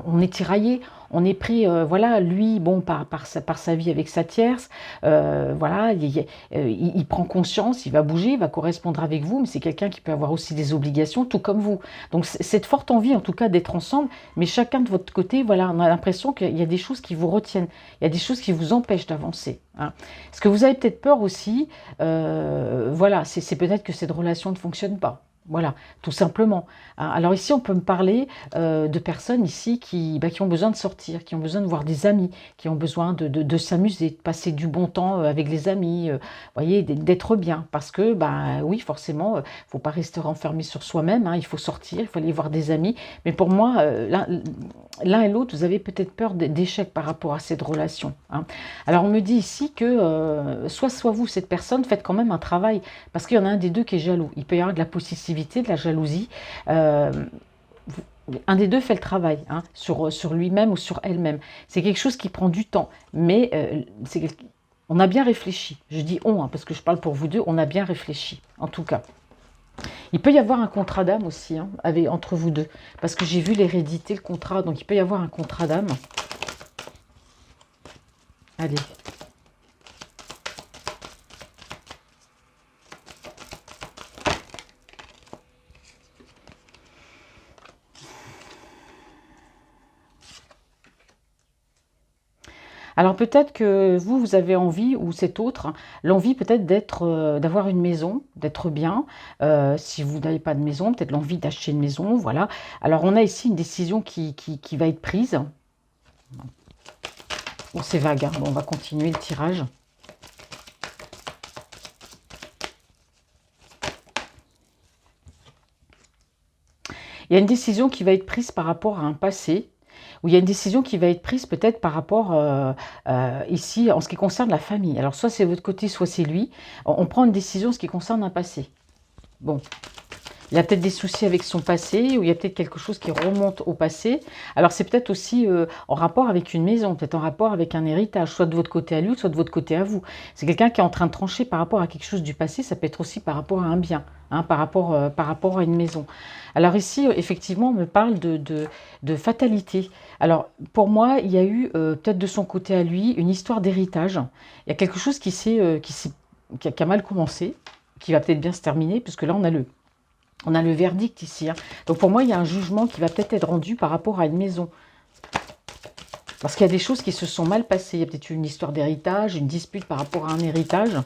on est tiraillé, on est pris, voilà, lui, bon, par sa vie avec sa tierce, voilà, il prend conscience, il va bouger, il va correspondre avec vous, mais c'est quelqu'un qui peut avoir aussi des obligations, tout comme vous. Donc cette forte envie, en tout cas, d'être ensemble, mais chacun de votre côté, voilà, on a l'impression qu'il y a des choses qui vous retiennent, il y a des choses qui vous empêchent d'avancer. Hein. Parce que vous avez peut-être peur aussi, voilà, c'est peut-être que cette relation ne fonctionne pas. Voilà, tout simplement. Hein. Alors ici, on peut me parler de personnes ici qui ont besoin de sortir, qui ont besoin de voir des amis, qui ont besoin de s'amuser, de passer du bon temps avec les amis, voyez, d'être bien. Parce que, bah, oui, forcément, faut pas rester renfermé sur soi-même, hein, il faut sortir, il faut aller voir des amis. Mais pour moi, l'un et l'autre, vous avez peut-être peur d'échec par rapport à cette relation. Hein. Alors on me dit ici que soit vous, cette personne, faites quand même un travail, parce qu'il y en a un des deux qui est jaloux. Il peut y avoir de la possessivité, de la jalousie. Euh, un des deux fait le travail hein, sur lui-même ou sur elle-même. C'est quelque chose qui prend du temps, mais on a bien réfléchi. Je dis on, hein, parce que je parle pour vous deux, on a bien réfléchi, en tout cas. Il peut y avoir un contrat d'âme aussi, hein, entre vous deux, parce que j'ai vu l'hérédité, le contrat, donc il peut y avoir un contrat d'âme. Allez. Alors peut-être que vous avez envie, ou cet autre, l'envie peut-être d'avoir une maison, d'être bien. Si vous n'avez pas de maison, peut-être l'envie d'acheter une maison, voilà. Alors on a ici une décision qui va être prise. Bon, c'est vague, hein. Bon, on va continuer le tirage. Il y a une décision qui va être prise par rapport à un passé, où il y a une décision qui va être prise peut-être par rapport, ici, en ce qui concerne la famille. Alors, soit c'est votre côté, soit c'est lui. On prend une décision en ce qui concerne un passé. Bon, il a peut-être des soucis avec son passé, ou il y a peut-être quelque chose qui remonte au passé. Alors, c'est peut-être aussi en rapport avec une maison, peut-être en rapport avec un héritage, soit de votre côté à lui, soit de votre côté à vous. C'est quelqu'un qui est en train de trancher par rapport à quelque chose du passé, ça peut être aussi par rapport à un bien, hein, par rapport à une maison. Alors ici, effectivement, on me parle de fatalité. Alors, pour moi, il y a eu, peut-être de son côté à lui, une histoire d'héritage. Il y a quelque chose qui a mal commencé, qui va peut-être bien se terminer, puisque là, on a le verdict ici. Hein. Donc pour moi, il y a un jugement qui va peut-être être rendu par rapport à une maison. Parce qu'il y a des choses qui se sont mal passées. Il y a peut-être eu une histoire d'héritage, une dispute par rapport à un héritage.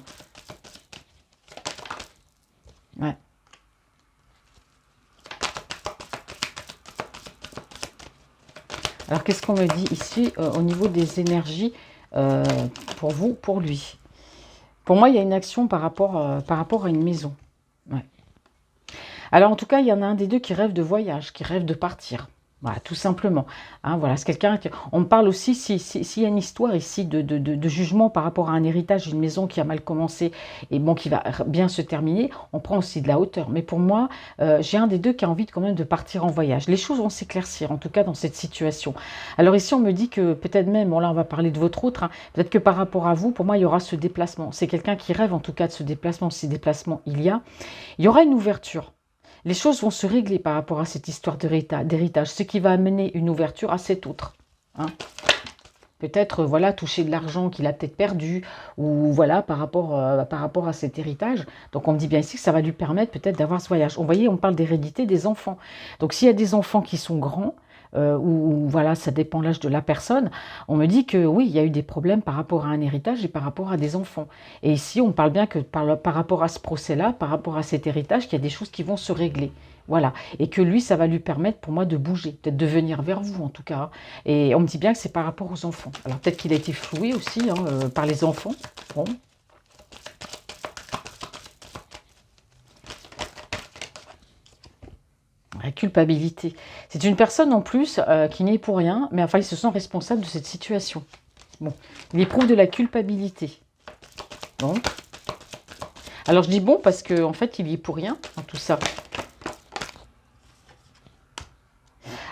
Ouais. Alors qu'est-ce qu'on me dit ici au niveau des énergies pour vous, pour lui? Pour moi, il y a une action par rapport à une maison. Ouais. Alors en tout cas, il y en a un des deux qui rêve de voyage, qui rêve de partir. Voilà, tout simplement. Hein, voilà, c'est quelqu'un qui... On me parle aussi, s'il y a une histoire ici de jugement par rapport à un héritage, une maison qui a mal commencé et bon, qui va bien se terminer, on prend aussi de la hauteur. Mais pour moi, j'ai un des deux qui a envie quand même de partir en voyage. Les choses vont s'éclaircir, en tout cas dans cette situation. Alors ici, on me dit que peut-être même, bon là on va parler de votre autre, hein, peut-être que par rapport à vous, pour moi, il y aura ce déplacement. C'est quelqu'un qui rêve en tout cas de ce déplacement, si déplacement il y a. Il y aura une ouverture. Les choses vont se régler par rapport à cette histoire d'héritage, ce qui va amener une ouverture à cet autre. Hein. Peut-être, voilà, toucher de l'argent qu'il a peut-être perdu, ou voilà, par rapport à cet héritage. Donc on me dit bien ici que ça va lui permettre peut-être d'avoir ce voyage. Vous voyez, on parle d'hérédité des enfants. Donc s'il y a des enfants qui sont grands, ou voilà, ça dépend de l'âge de la personne, on me dit que oui, il y a eu des problèmes par rapport à un héritage et par rapport à des enfants. Et ici, on parle bien que par rapport à ce procès-là, par rapport à cet héritage, qu'il y a des choses qui vont se régler. Voilà. Et que lui, ça va lui permettre pour moi de bouger, peut-être de venir vers vous en tout cas. Et on me dit bien que c'est par rapport aux enfants. Alors peut-être qu'il a été floué aussi hein, par les enfants. Bon. La culpabilité. C'est une personne en plus qui n'est pour rien, mais enfin il se sent responsable de cette situation. Bon, il éprouve de la culpabilité. Bon. Alors je dis bon parce qu'en fait il y est pour rien dans tout ça.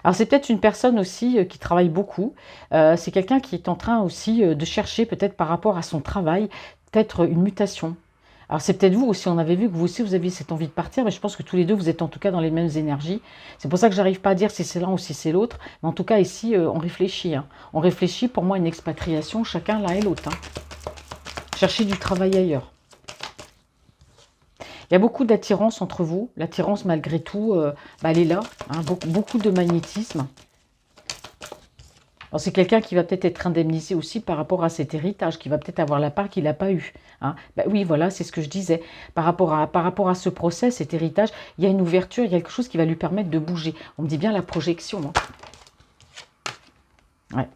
Alors c'est peut-être une personne aussi qui travaille beaucoup. C'est quelqu'un qui est en train aussi de chercher peut-être par rapport à son travail, peut-être une mutation. Alors c'est peut-être vous aussi, on avait vu que vous aussi vous aviez cette envie de partir, mais je pense que tous les deux vous êtes en tout cas dans les mêmes énergies. C'est pour ça que j'arrive pas à dire si c'est l'un ou si c'est l'autre, mais en tout cas ici on réfléchit, hein. On réfléchit pour moi une expatriation, chacun l'un et l'autre, hein. Chercher du travail ailleurs. Il y a beaucoup d'attirance entre vous. L'attirance, malgré tout, bah, elle est là, hein. Beaucoup de magnétisme. Alors, c'est quelqu'un qui va peut-être être indemnisé aussi par rapport à cet héritage, qui va peut-être avoir la part qu'il n'a pas eue, hein. Bah, oui, voilà, c'est ce que je disais. Par rapport à ce procès, cet héritage, il y a une ouverture, il y a quelque chose qui va lui permettre de bouger. On me dit bien la projection, hein. Ouais.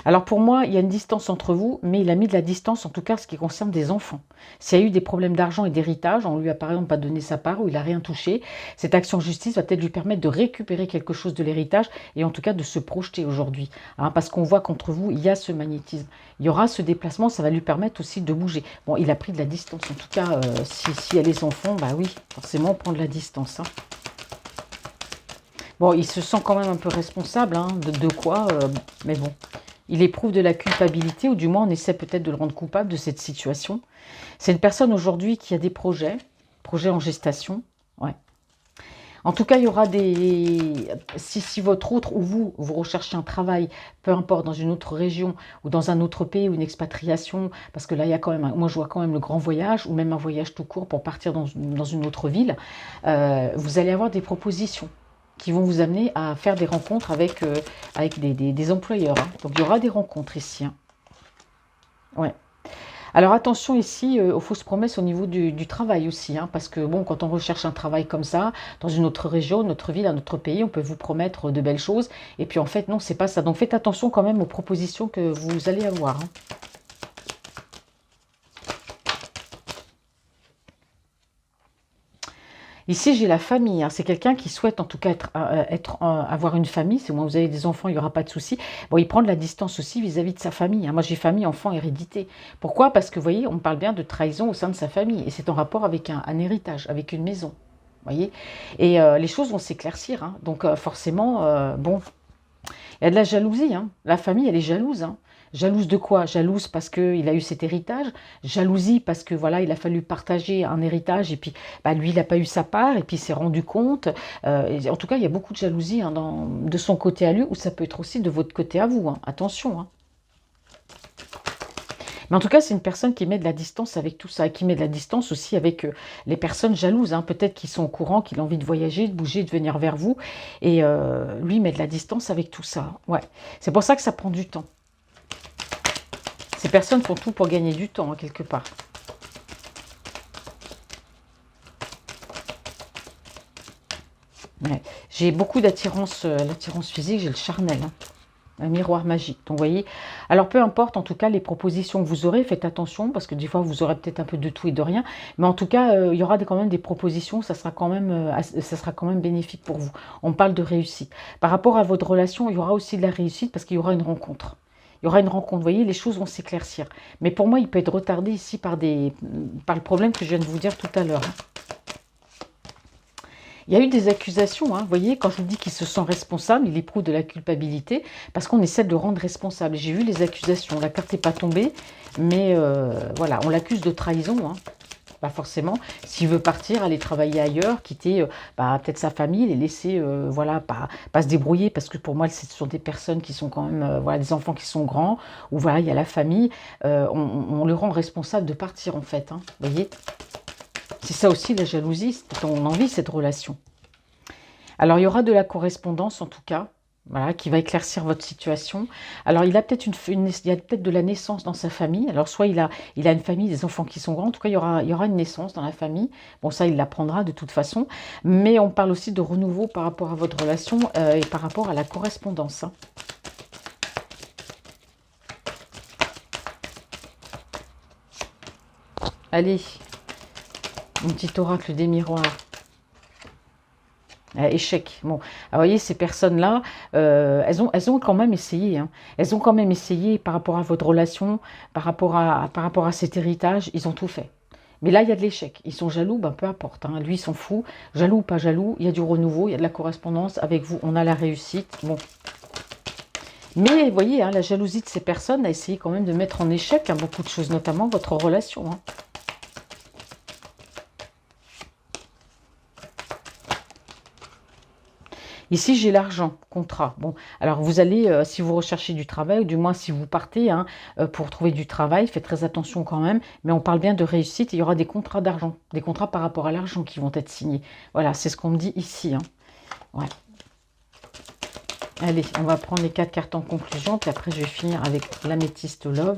Alors pour moi, il y a une distance entre vous, mais il a mis de la distance, en tout cas, ce qui concerne des enfants. S'il y a eu des problèmes d'argent et d'héritage, on lui a par exemple pas donné sa part ou il n'a rien touché, cette action de justice va peut-être lui permettre de récupérer quelque chose de l'héritage et en tout cas de se projeter aujourd'hui, hein, parce qu'on voit qu'entre vous, il y a ce magnétisme. Il y aura ce déplacement, ça va lui permettre aussi de bouger. Bon, il a pris de la distance. En tout cas, s'il y a les enfants, bah oui, forcément, on prend de la distance, hein. Bon, il se sent quand même un peu responsable, hein, de quoi, mais bon. Il éprouve de la culpabilité, ou du moins on essaie peut-être de le rendre coupable de cette situation. C'est une personne aujourd'hui qui a des projets en gestation. Ouais. En tout cas, il y aura des... Si votre autre ou vous recherchez un travail, peu importe, dans une autre région ou dans un autre pays ou une expatriation, parce que là, il y a quand même, moi je vois quand même le grand voyage ou même un voyage tout court pour partir dans une autre ville, vous allez avoir des propositions qui vont vous amener à faire des rencontres avec des employeurs, hein. Donc, il y aura des rencontres ici, hein. Ouais. Alors attention ici aux fausses promesses au niveau du travail aussi, hein, parce que bon, quand on recherche un travail comme ça, dans une autre région, notre ville, un autre pays, on peut vous promettre de belles choses, et puis en fait non, c'est pas ça. Donc faites attention quand même aux propositions que vous allez avoir, hein. Ici, j'ai la famille, hein. C'est quelqu'un qui souhaite en tout cas avoir une famille. Si moi vous avez des enfants, il n'y aura pas de souci. Bon, il prend de la distance aussi vis-à-vis de sa famille, hein. Moi, j'ai famille, enfants, hérédité. Pourquoi? Parce que, vous voyez, on parle bien de trahison au sein de sa famille. Et c'est en rapport avec un héritage, avec une maison. Vous voyez? Et les choses vont s'éclaircir, hein. Donc, forcément, bon, il y a de la jalousie, hein. La famille, elle est jalouse, hein. Jalouse de quoi? Jalouse parce qu'il a eu cet héritage. Jalousie parce que voilà, il a fallu partager un héritage et puis bah, lui, il n'a pas eu sa part et puis il s'est rendu compte. En tout cas, il y a beaucoup de jalousie, hein, de son côté à lui, ou ça peut être aussi de votre côté à vous, hein. Attention, hein. Mais en tout cas, c'est une personne qui met de la distance avec tout ça, et qui met de la distance aussi avec les personnes jalouses, hein. Peut-être qu'ils sont au courant, qu'il a envie de voyager, de bouger, de venir vers vous. Et lui, met de la distance avec tout ça. Ouais. C'est pour ça que ça prend du temps. Ces personnes font tout pour gagner du temps, hein, quelque part. Ouais. J'ai beaucoup d'attirance, l'attirance physique, j'ai le charnel, hein. Un miroir magique. Donc, vous voyez, alors peu importe, en tout cas, les propositions que vous aurez, faites attention, parce que des fois, vous aurez peut-être un peu de tout et de rien. Mais en tout cas, il y aura quand même des propositions, ça sera quand même bénéfique pour vous. On parle de réussite. Par rapport à votre relation, il y aura aussi de la réussite, parce qu'il y aura une rencontre. Il y aura une rencontre, vous voyez, les choses vont s'éclaircir. Mais pour moi, il peut être retardé ici par le problème que je viens de vous dire tout à l'heure. Il y a eu des accusations, hein, vous voyez, quand je vous dis qu'il se sent responsable, il éprouve de la culpabilité, parce qu'on essaie de le rendre responsable. J'ai vu les accusations, la carte n'est pas tombée, mais voilà, on l'accuse de trahison, hein. Pas forcément. S'il veut partir, aller travailler ailleurs, quitter peut-être sa famille, les laisser, voilà, pas se débrouiller, parce que pour moi, ce sont des personnes qui sont quand même, voilà, des enfants qui sont grands, ou voilà, il y a la famille, on le rend responsable de partir, en fait, hein, vous voyez. C'est ça aussi la jalousie, c'est qu'on envie cette relation. Alors il y aura de la correspondance en tout cas, voilà, qui va éclaircir votre situation. Alors il a peut-être il y a peut-être de la naissance dans sa famille. Alors soit il a une famille, des enfants qui sont grands, en tout cas il y aura une naissance dans la famille. Bon ça il l'apprendra de toute façon, mais on parle aussi de renouveau par rapport à votre relation et par rapport à la correspondance, hein. Allez, un petit oracle des miroirs. Échec. Bon, alors, vous voyez, ces personnes-là, elles ont quand même essayé, hein. Elles ont quand même essayé par rapport à votre relation, par rapport à cet héritage, ils ont tout fait. Mais là, il y a de l'échec. Ils sont jaloux, ben, peu importe. Hein. Lui, il s'en fout. Jaloux ou pas jaloux, il y a du renouveau, il y a de la correspondance. Avec vous, on a la réussite. Bon. Mais vous voyez, hein, la jalousie de ces personnes a essayé quand même de mettre en échec hein, beaucoup de choses, notamment votre relation. Hein. Ici, j'ai l'argent, contrat. Bon, alors vous allez, si vous recherchez du travail, ou du moins si vous partez hein, pour trouver du travail, faites très attention quand même, mais on parle bien de réussite, il y aura des contrats d'argent, des contrats par rapport à l'argent qui vont être signés. Voilà, c'est ce qu'on me dit ici. Hein. Ouais. Allez, on va prendre les 4 cartes en conclusion, puis après je vais finir avec l'améthyste love.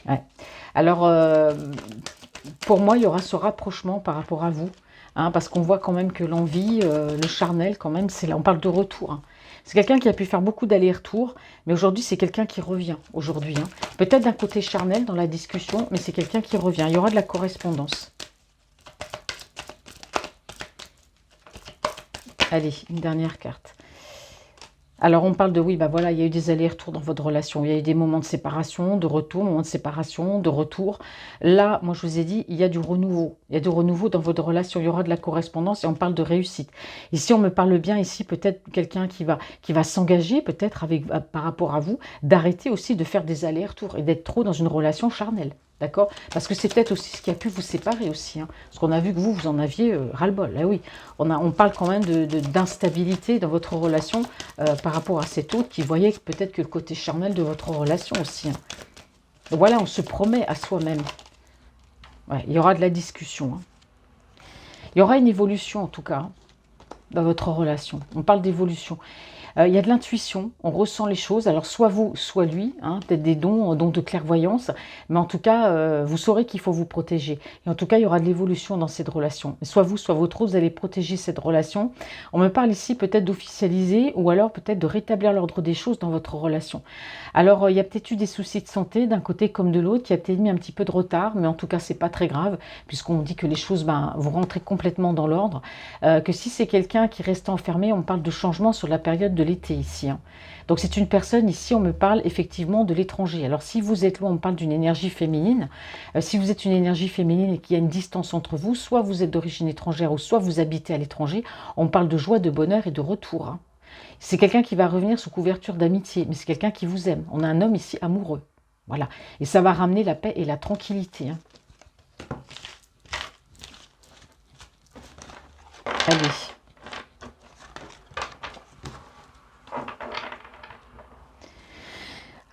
Ouais. Alors, pour moi, il y aura ce rapprochement par rapport à vous, hein, parce qu'on voit quand même que l'envie, le charnel, quand même, c'est là, on parle de retour. Hein. C'est quelqu'un qui a pu faire beaucoup d'allers-retours, mais aujourd'hui, c'est quelqu'un qui revient, aujourd'hui. Hein. Peut-être d'un côté charnel dans la discussion, mais c'est quelqu'un qui revient. Il y aura de la correspondance. Allez, une dernière carte. Alors, on parle de, oui, bah voilà, il y a eu des allers-retours dans votre relation. Il y a eu des moments de séparation, de retour, moments de séparation, de retour. Là, moi, je vous ai dit, il y a du renouveau. Il y a du renouveau dans votre relation. Il y aura de la correspondance et on parle de réussite. Ici, on me parle bien, ici, peut-être quelqu'un qui va s'engager, peut-être avec par rapport à vous, d'arrêter aussi de faire des allers-retours et d'être trop dans une relation charnelle. D'accord? Parce que c'est peut-être aussi ce qui a pu vous séparer aussi. Hein. Parce qu'on a vu que vous en aviez ras-le-bol. Là, oui, on parle quand même d'instabilité dans votre relation par rapport à cet autre qui voyait peut-être que le côté charnel de votre relation aussi. Hein. Donc voilà, on se promet à soi-même. Ouais, il y aura de la discussion. Hein. Il y aura une évolution en tout cas hein, dans votre relation. On parle d'évolution. Il y a de l'intuition, on ressent les choses. Alors, soit vous, soit lui, hein, peut-être des dons de clairvoyance. Mais en tout cas, vous saurez qu'il faut vous protéger. Et en tout cas, il y aura de l'évolution dans cette relation. Soit vous, soit votre autre, vous allez protéger cette relation. On me parle ici peut-être d'officialiser ou alors peut-être de rétablir l'ordre des choses dans votre relation. Alors, il y a peut-être eu des soucis de santé d'un côté comme de l'autre. Il y a peut-être mis un petit peu de retard, mais en tout cas, c'est pas très grave puisqu'on dit que les choses, vous rentrez complètement dans l'ordre. Que si c'est quelqu'un qui reste enfermé, on parle de changement sur la période de l'été ici. Hein. Donc c'est une personne, ici on me parle effectivement de l'étranger. Alors si vous êtes loin, on parle d'une énergie féminine. Si vous êtes une énergie féminine et qu'il y a une distance entre vous, soit vous êtes d'origine étrangère ou soit vous habitez à l'étranger, on parle de joie, de bonheur et de retour. Hein. C'est quelqu'un qui va revenir sous couverture d'amitié, mais c'est quelqu'un qui vous aime. On a un homme ici amoureux. Voilà. Et ça va ramener la paix et la tranquillité. Hein. Allez.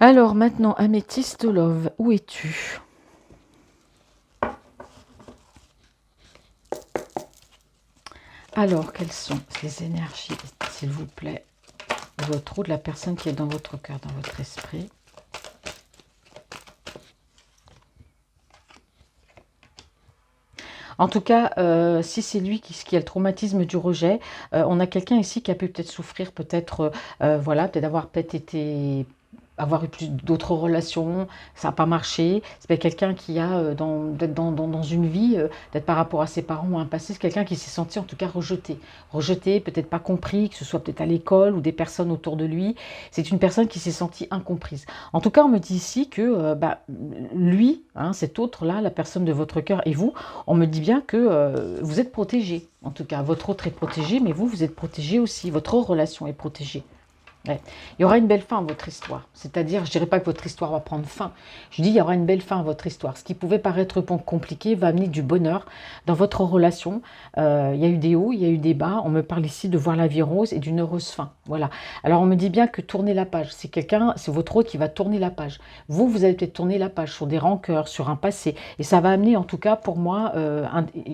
Alors maintenant, Améthyste Love, où es-tu? Alors, quelles sont les énergies, s'il vous plaît, de votre ou de la personne qui est dans votre cœur, dans votre esprit? En tout cas, si c'est lui qui a le traumatisme du rejet, on a quelqu'un ici qui a pu peut-être souffrir, peut-être, voilà, peut-être avoir eu plus d'autres relations, ça n'a pas marché. C'est peut-être quelqu'un qui a, peut-être dans une vie, peut-être par rapport à ses parents ou un passé, c'est quelqu'un qui s'est senti en tout cas rejeté. Rejeté, peut-être pas compris, que ce soit peut-être à l'école ou des personnes autour de lui. C'est une personne qui s'est sentie incomprise. En tout cas, on me dit ici que lui, hein, cet autre-là, la personne de votre cœur et vous, on me dit bien que vous êtes protégé. En tout cas, votre autre est protégé, mais vous êtes protégé aussi. Votre relation est protégée. Ouais. Il y aura une belle fin à votre histoire. C'est-à-dire, je ne dirais pas que votre histoire va prendre fin. Je dis, il y aura une belle fin à votre histoire. Ce qui pouvait paraître compliqué va amener du bonheur dans votre relation. Il y a eu des hauts, il y a eu des bas. On me parle ici de voir la vie rose et d'une heureuse fin. Voilà. Alors, on me dit bien que tourner la page, c'est votre autre qui va tourner la page. Vous allez peut-être tourner la page sur des rancœurs, sur un passé. Et ça va amener, en tout cas, pour moi,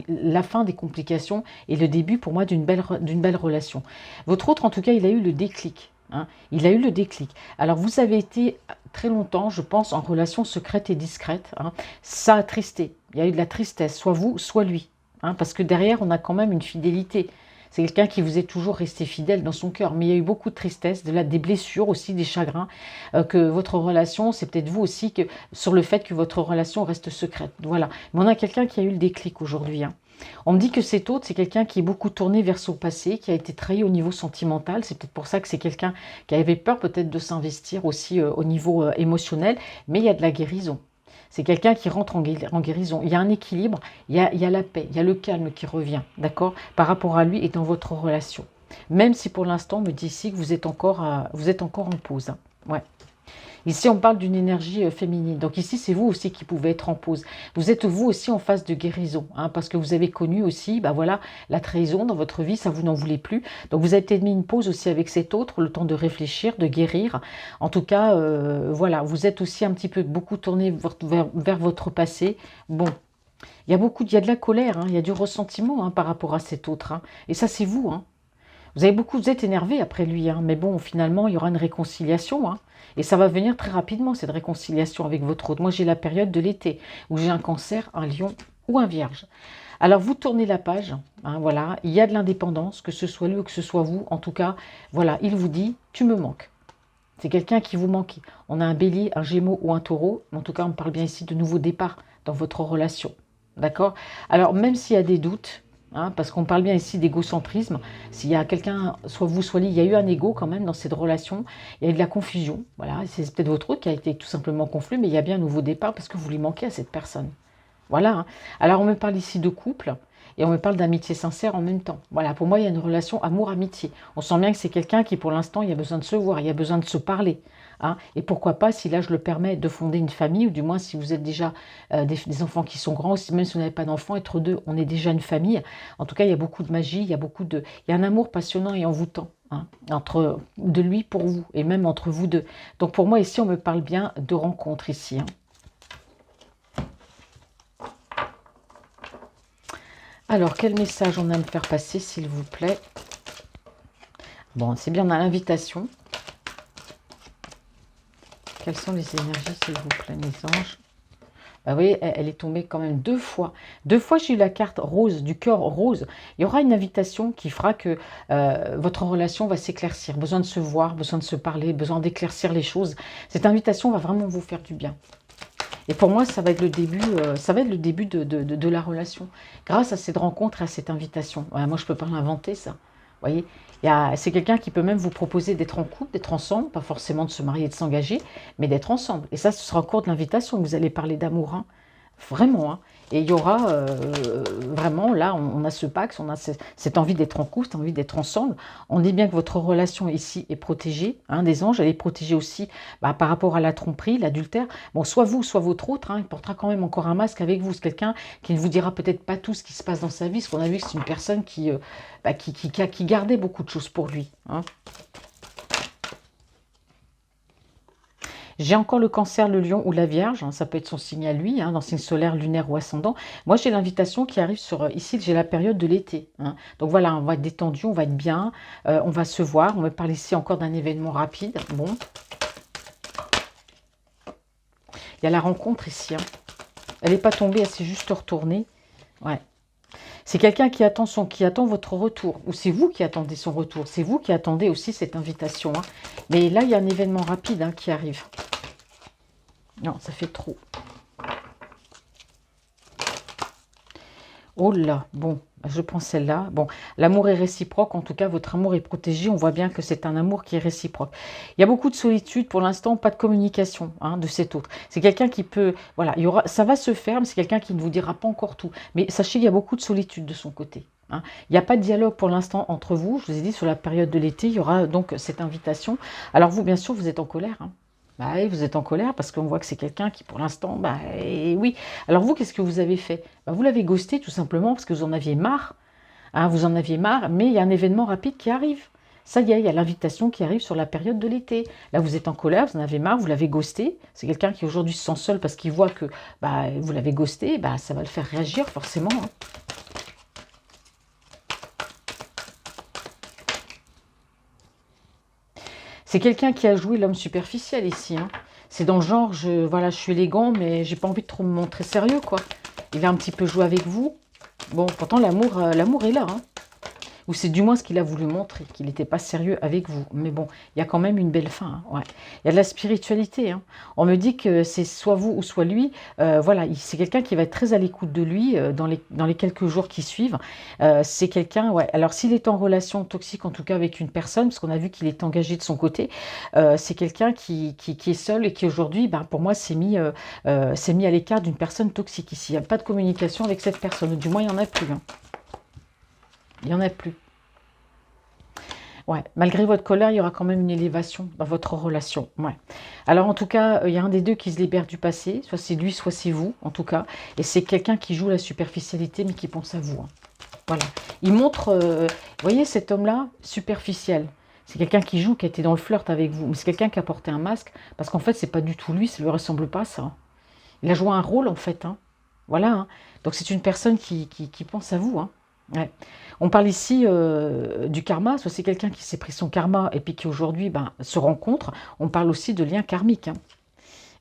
la fin des complications et le début, pour moi, d'une belle relation. Votre autre, en tout cas, il a eu le déclic. Hein, il a eu le déclic. Alors, vous avez été très longtemps, je pense, en relation secrète et discrète. Hein. Ça a tristé. Il y a eu de la tristesse, soit vous, soit lui. Hein, parce que derrière, on a quand même une fidélité. C'est quelqu'un qui vous est toujours resté fidèle dans son cœur. Mais il y a eu beaucoup de tristesse, des blessures aussi, des chagrins. Que votre relation, c'est peut-être vous aussi, sur le fait que votre relation reste secrète. Voilà. Mais on a quelqu'un qui a eu le déclic aujourd'hui. Hein. On me dit que cet autre, c'est quelqu'un qui est beaucoup tourné vers son passé, qui a été trahi au niveau sentimental. C'est peut-être pour ça que c'est quelqu'un qui avait peur peut-être de s'investir aussi au niveau émotionnel, mais il y a de la guérison. C'est quelqu'un qui rentre en guérison. Il y a un équilibre, il y a la paix, il y a le calme qui revient, d'accord, par rapport à lui et dans votre relation. Même si pour l'instant, on me dit ici que vous êtes encore en pause, hein. Ouais. Ici, on parle d'une énergie féminine. Donc ici, c'est vous aussi qui pouvez être en pause. Vous êtes vous aussi en phase de guérison, hein, parce que vous avez connu aussi, bah voilà, la trahison dans votre vie, ça vous n'en voulez plus. Donc vous avez peut-être mis une pause aussi avec cet autre, le temps de réfléchir, de guérir. En tout cas, voilà, vous êtes aussi un petit peu beaucoup tourné vers votre passé. Bon, il y a de la colère, hein, il y a du ressentiment, hein, par rapport à cet autre, hein. Et ça, c'est vous, hein. Vous êtes énervé après lui, hein, mais bon, finalement, il y aura une réconciliation, hein, et ça va venir très rapidement, cette réconciliation avec votre hôte. Moi, j'ai la période de l'été, où j'ai un cancer, un lion ou un vierge. Alors, vous tournez la page, hein, voilà, il y a de l'indépendance, que ce soit lui ou que ce soit vous, en tout cas, voilà, il vous dit, tu me manques. C'est quelqu'un qui vous manque. On a un bélier, un gémeau ou un taureau, en tout cas, on parle bien ici de nouveaux départs dans votre relation, d'accord? Alors, même s'il y a des doutes, hein, parce qu'on parle bien ici d'égocentrisme. S'il y a quelqu'un, soit vous, soit lui, il y a eu un ego quand même dans cette relation. Il y a eu de la confusion. Voilà, c'est peut-être votre autre qui a été tout simplement confus, mais il y a bien un nouveau départ parce que vous lui manquez à cette personne. Voilà, hein. Alors on me parle ici de couple et on me parle d'amitié sincère en même temps. Voilà, pour moi, il y a une relation amour-amitié. On sent bien que c'est quelqu'un qui, pour l'instant, il y a besoin de se voir, il y a besoin de se parler, hein. Et pourquoi pas, si là, je le permets, de fonder une famille, ou du moins, si vous êtes déjà des enfants qui sont grands, même si vous n'avez pas d'enfants, être deux, on est déjà une famille. En tout cas, il y a beaucoup de magie, il y a un amour passionnant et envoûtant, hein, de lui pour vous, et même entre vous deux. Donc pour moi, ici, on me parle bien de rencontre ici, hein. Alors, quel message on a à me faire passer, s'il vous plaît? Bon, c'est bien, on a l'invitation. Quelles sont les énergies, s'il vous plaît, mes anges? Bah, vous voyez, elle est tombée quand même deux fois. Deux fois, j'ai eu la carte rose, du cœur rose. Il y aura une invitation qui fera que votre relation va s'éclaircir. Besoin de se voir, besoin de se parler, besoin d'éclaircir les choses. Cette invitation va vraiment vous faire du bien. Et pour moi, ça va être le début, de la relation. Grâce à cette rencontre, à cette invitation. Ouais, moi, je ne peux pas l'inventer, ça. Vous voyez, c'est quelqu'un qui peut même vous proposer d'être en couple, d'être ensemble, pas forcément de se marier et de s'engager, mais d'être ensemble. Et ça, ce sera au cours de l'invitation que vous allez parler d'amour, hein. Vraiment, hein. Et il y aura vraiment, là, on a ce pacte, on a cette envie d'être en couple, cette envie d'être ensemble. On dit bien que votre relation ici est protégée, hein, des anges. Elle est protégée aussi par rapport à la tromperie, l'adultère. Bon, soit vous, soit votre autre, hein, il portera quand même encore un masque avec vous. C'est quelqu'un qui ne vous dira peut-être pas tout ce qui se passe dans sa vie, parce qu'on a vu que c'est une personne qui gardait beaucoup de choses pour lui, hein. J'ai encore le cancer, le lion ou la vierge, hein, ça peut être son signe à lui, hein, dans signe solaire, lunaire ou ascendant. Moi, j'ai l'invitation qui arrive sur, ici, j'ai la période de l'été, hein. Donc voilà, on va être détendu, on va être bien, on va se voir. On me parle ici encore d'un événement rapide. Bon. Il y a la rencontre ici, hein. Elle n'est pas tombée, elle s'est juste retournée. Ouais. C'est quelqu'un qui attend votre retour, ou c'est vous qui attendez son retour, c'est vous qui attendez aussi cette invitation, hein. Mais là, il y a un événement rapide, hein, qui arrive. Non, ça fait trop. Oh là, bon, je prends celle-là. Bon, l'amour est réciproque, en tout cas, votre amour est protégé. On voit bien que c'est un amour qui est réciproque. Il y a beaucoup de solitude, pour l'instant, pas de communication, hein, de cet autre. C'est quelqu'un qui peut, voilà, ça va se faire, mais c'est quelqu'un qui ne vous dira pas encore tout. Mais sachez qu'il y a beaucoup de solitude de son côté, hein. Il n'y a pas de dialogue pour l'instant entre vous. Je vous ai dit, sur la période de l'été, il y aura donc cette invitation. Alors vous, bien sûr, vous êtes en colère, hein. Bah oui, vous êtes en colère parce qu'on voit que c'est quelqu'un qui, pour l'instant, oui. Alors vous, qu'est-ce que vous avez fait? Vous l'avez ghosté tout simplement parce que vous en aviez marre, hein, vous en aviez marre, mais il y a un événement rapide qui arrive. Ça y est, il y a l'invitation qui arrive sur la période de l'été. Là, vous êtes en colère, vous en avez marre, vous l'avez ghosté. C'est quelqu'un qui aujourd'hui se sent seul parce qu'il voit que vous l'avez ghosté, ça va le faire réagir forcément, hein. C'est quelqu'un qui a joué l'homme superficiel ici, hein. C'est dans le genre, voilà, je suis élégant, mais j'ai pas envie de trop me montrer sérieux, quoi. Il a un petit peu joué avec vous. Bon, pourtant, l'amour est là, hein. Ou c'est du moins ce qu'il a voulu montrer, qu'il n'était pas sérieux avec vous. Mais bon, il y a quand même une belle fin. Hein, ouais. Il y a de la spiritualité. Hein. On me dit que c'est soit vous ou soit lui. Voilà, c'est quelqu'un qui va être très à l'écoute de lui dans les quelques jours qui suivent. C'est quelqu'un, ouais. Alors s'il est en relation toxique, en tout cas avec une personne, parce qu'on a vu qu'il est engagé de son côté, c'est quelqu'un qui est seul et qui aujourd'hui, ben, pour moi, s'est mis à l'écart d'une personne toxique ici. Il n'y a pas de communication avec cette personne. Du moins, il n'y en a plus. Hein. Il n'y en a plus. Ouais, malgré votre colère, il y aura quand même une élévation dans votre relation. Ouais. Alors en tout cas, il y a un des deux qui se libère du passé, soit c'est lui, soit c'est vous, en tout cas. Et c'est quelqu'un qui joue la superficialité, mais qui pense à vous. Hein. Voilà. Il montre, vous voyez cet homme-là, superficiel. C'est quelqu'un qui joue, qui a été dans le flirt avec vous. Mais c'est quelqu'un qui a porté un masque, parce qu'en fait, c'est pas du tout lui, ça ne lui ressemble pas, ça. Il a joué un rôle, en fait. Hein. Voilà. Hein. Donc c'est une personne qui pense à vous. Hein. Ouais. On parle ici du karma, soit c'est quelqu'un qui s'est pris son karma et puis qui aujourd'hui ben, se rencontre. On parle aussi de lien karmique. Hein.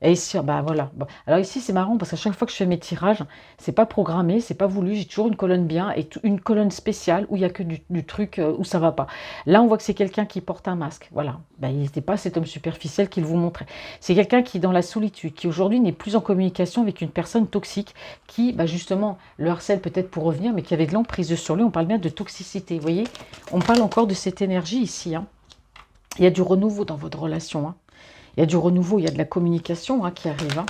Et ici, bah voilà. Bon. Alors ici, c'est marrant parce qu'à chaque fois que je fais mes tirages, c'est pas programmé, c'est pas voulu. J'ai toujours une colonne bien et une colonne spéciale où il y a que du truc où ça va pas. Là, on voit que c'est quelqu'un qui porte un masque. Voilà. Ben, il n'était pas cet homme superficiel qu'il vous montrait. C'est quelqu'un qui est dans la solitude, qui aujourd'hui n'est plus en communication avec une personne toxique, qui, bah, justement, le harcèle peut-être pour revenir, mais qui avait de l'emprise sur lui. On parle bien de toxicité. Vous voyez, on parle encore de cette énergie ici. Hein. Il y a du renouveau dans votre relation. Hein. Il y a du renouveau, il y a de la communication hein, qui arrive. Hein.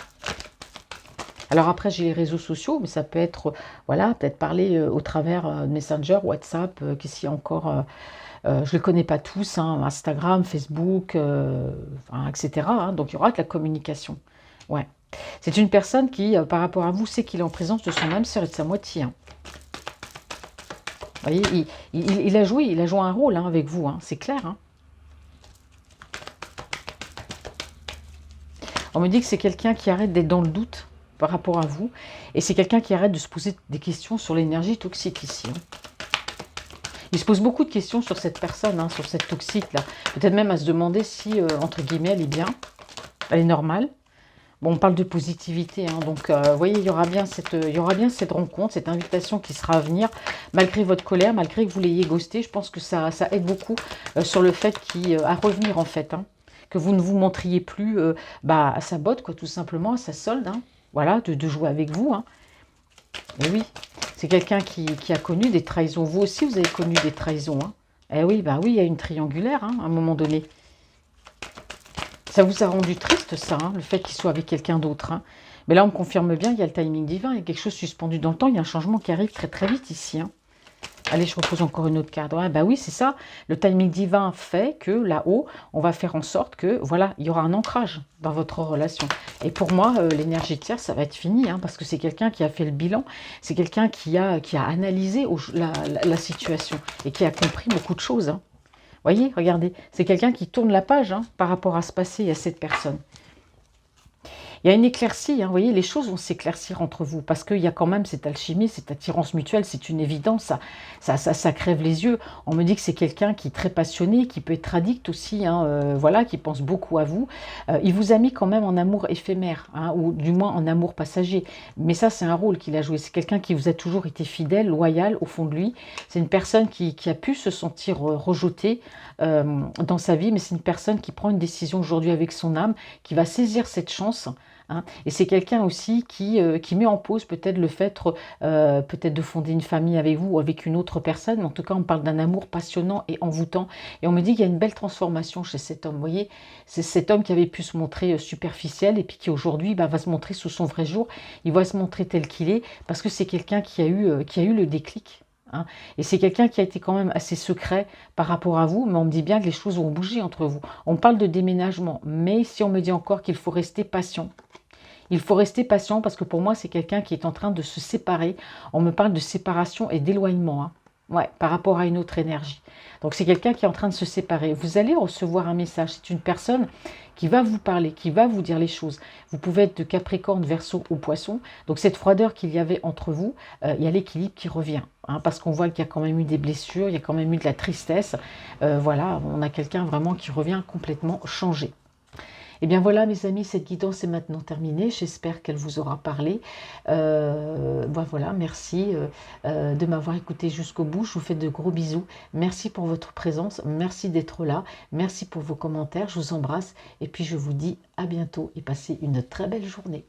Alors après, j'ai les réseaux sociaux, mais ça peut être, voilà, peut-être parler au travers de Messenger, WhatsApp, qu'est-ce qu'il y a encore je ne les connais pas tous, hein, Instagram, Facebook, enfin, etc. Hein, donc il y aura de la communication. Ouais. C'est une personne qui, par rapport à vous, sait qu'il est en présence de son âme sœur et de sa moitié. Hein. Vous voyez, il a joué un rôle hein, avec vous, hein, c'est clair. Hein. On me dit que c'est quelqu'un qui arrête d'être dans le doute par rapport à vous. Et c'est quelqu'un qui arrête de se poser des questions sur l'énergie toxique ici. Hein. Il se pose beaucoup de questions sur cette personne, hein, sur cette toxique-là. Peut-être même à se demander si, entre guillemets, elle est bien. Elle est normale. Bon, on parle de positivité. Hein, donc, vous voyez, il y aura bien cette rencontre, cette invitation qui sera à venir. Malgré votre colère, malgré que vous l'ayez ghosté, je pense que ça aide beaucoup sur le fait à revenir, en fait. Hein. Que vous ne vous montriez plus à sa botte, quoi, tout simplement, à sa solde. Hein. Voilà, de jouer avec vous. Hein. Et oui, c'est quelqu'un qui a connu des trahisons. Vous aussi, vous avez connu des trahisons. Hein. Eh oui, bah oui, il y a une triangulaire hein, à un moment donné. Ça vous a rendu triste, ça, hein, le fait qu'il soit avec quelqu'un d'autre. Hein. Mais là, on me confirme bien, il y a le timing divin, il y a quelque chose suspendu dans le temps, il y a un changement qui arrive très très vite ici. Hein. Allez, je repose encore une autre carte. Ouais, bah oui, c'est ça. Le timing divin fait que là-haut, on va faire en sorte que, voilà, il y aura un ancrage dans votre relation. Et pour moi, l'énergie tiers, ça va être fini, hein, parce que c'est quelqu'un qui a fait le bilan. C'est quelqu'un qui a analysé la situation et qui a compris beaucoup de choses. Hein. Voyez, regardez, c'est quelqu'un qui tourne la page hein, par rapport à ce passé et à cette personne. Il y a une éclaircie, hein, vous voyez, les choses vont s'éclaircir entre vous, parce qu'il y a quand même cette alchimie, cette attirance mutuelle, c'est une évidence, ça crève les yeux. On me dit que c'est quelqu'un qui est très passionné, qui peut être addict aussi, hein, voilà, qui pense beaucoup à vous. Il vous a mis quand même en amour éphémère, hein, ou du moins en amour passager. Mais ça, c'est un rôle qu'il a joué. C'est quelqu'un qui vous a toujours été fidèle, loyal au fond de lui. C'est une personne qui a pu se sentir rejetée dans sa vie, mais c'est une personne qui prend une décision aujourd'hui avec son âme, qui va saisir cette chance. Hein. Et c'est quelqu'un aussi qui met en pause peut-être le fait peut-être de fonder une famille avec vous ou avec une autre personne. Mais en tout cas, on parle d'un amour passionnant et envoûtant. Et on me dit qu'il y a une belle transformation chez cet homme. Vous voyez, c'est cet homme qui avait pu se montrer superficiel et puis qui aujourd'hui va se montrer sous son vrai jour. Il va se montrer tel qu'il est parce que c'est quelqu'un qui a eu le déclic. Hein. Et c'est quelqu'un qui a été quand même assez secret par rapport à vous, mais on me dit bien que les choses vont bouger entre vous. On parle de déménagement, mais ici on me dit encore qu'il faut rester patient. Il faut rester patient parce que pour moi, c'est quelqu'un qui est en train de se séparer. On me parle de séparation et d'éloignement, hein. Ouais, par rapport à une autre énergie. Donc, c'est quelqu'un qui est en train de se séparer. Vous allez recevoir un message. C'est une personne qui va vous parler, qui va vous dire les choses. Vous pouvez être de Capricorne, Verseau ou Poisson. Donc, cette froideur qu'il y avait entre vous, il y a l'équilibre qui revient. Hein, parce qu'on voit qu'il y a quand même eu des blessures, il y a quand même eu de la tristesse. Voilà, on a quelqu'un vraiment qui revient complètement changé. Et bien voilà mes amis, cette guidance est maintenant terminée. J'espère qu'elle vous aura parlé. Voilà, merci de m'avoir écouté jusqu'au bout. Je vous fais de gros bisous. Merci pour votre présence, merci d'être là, merci pour vos commentaires. Je vous embrasse et puis je vous dis à bientôt et passez une très belle journée.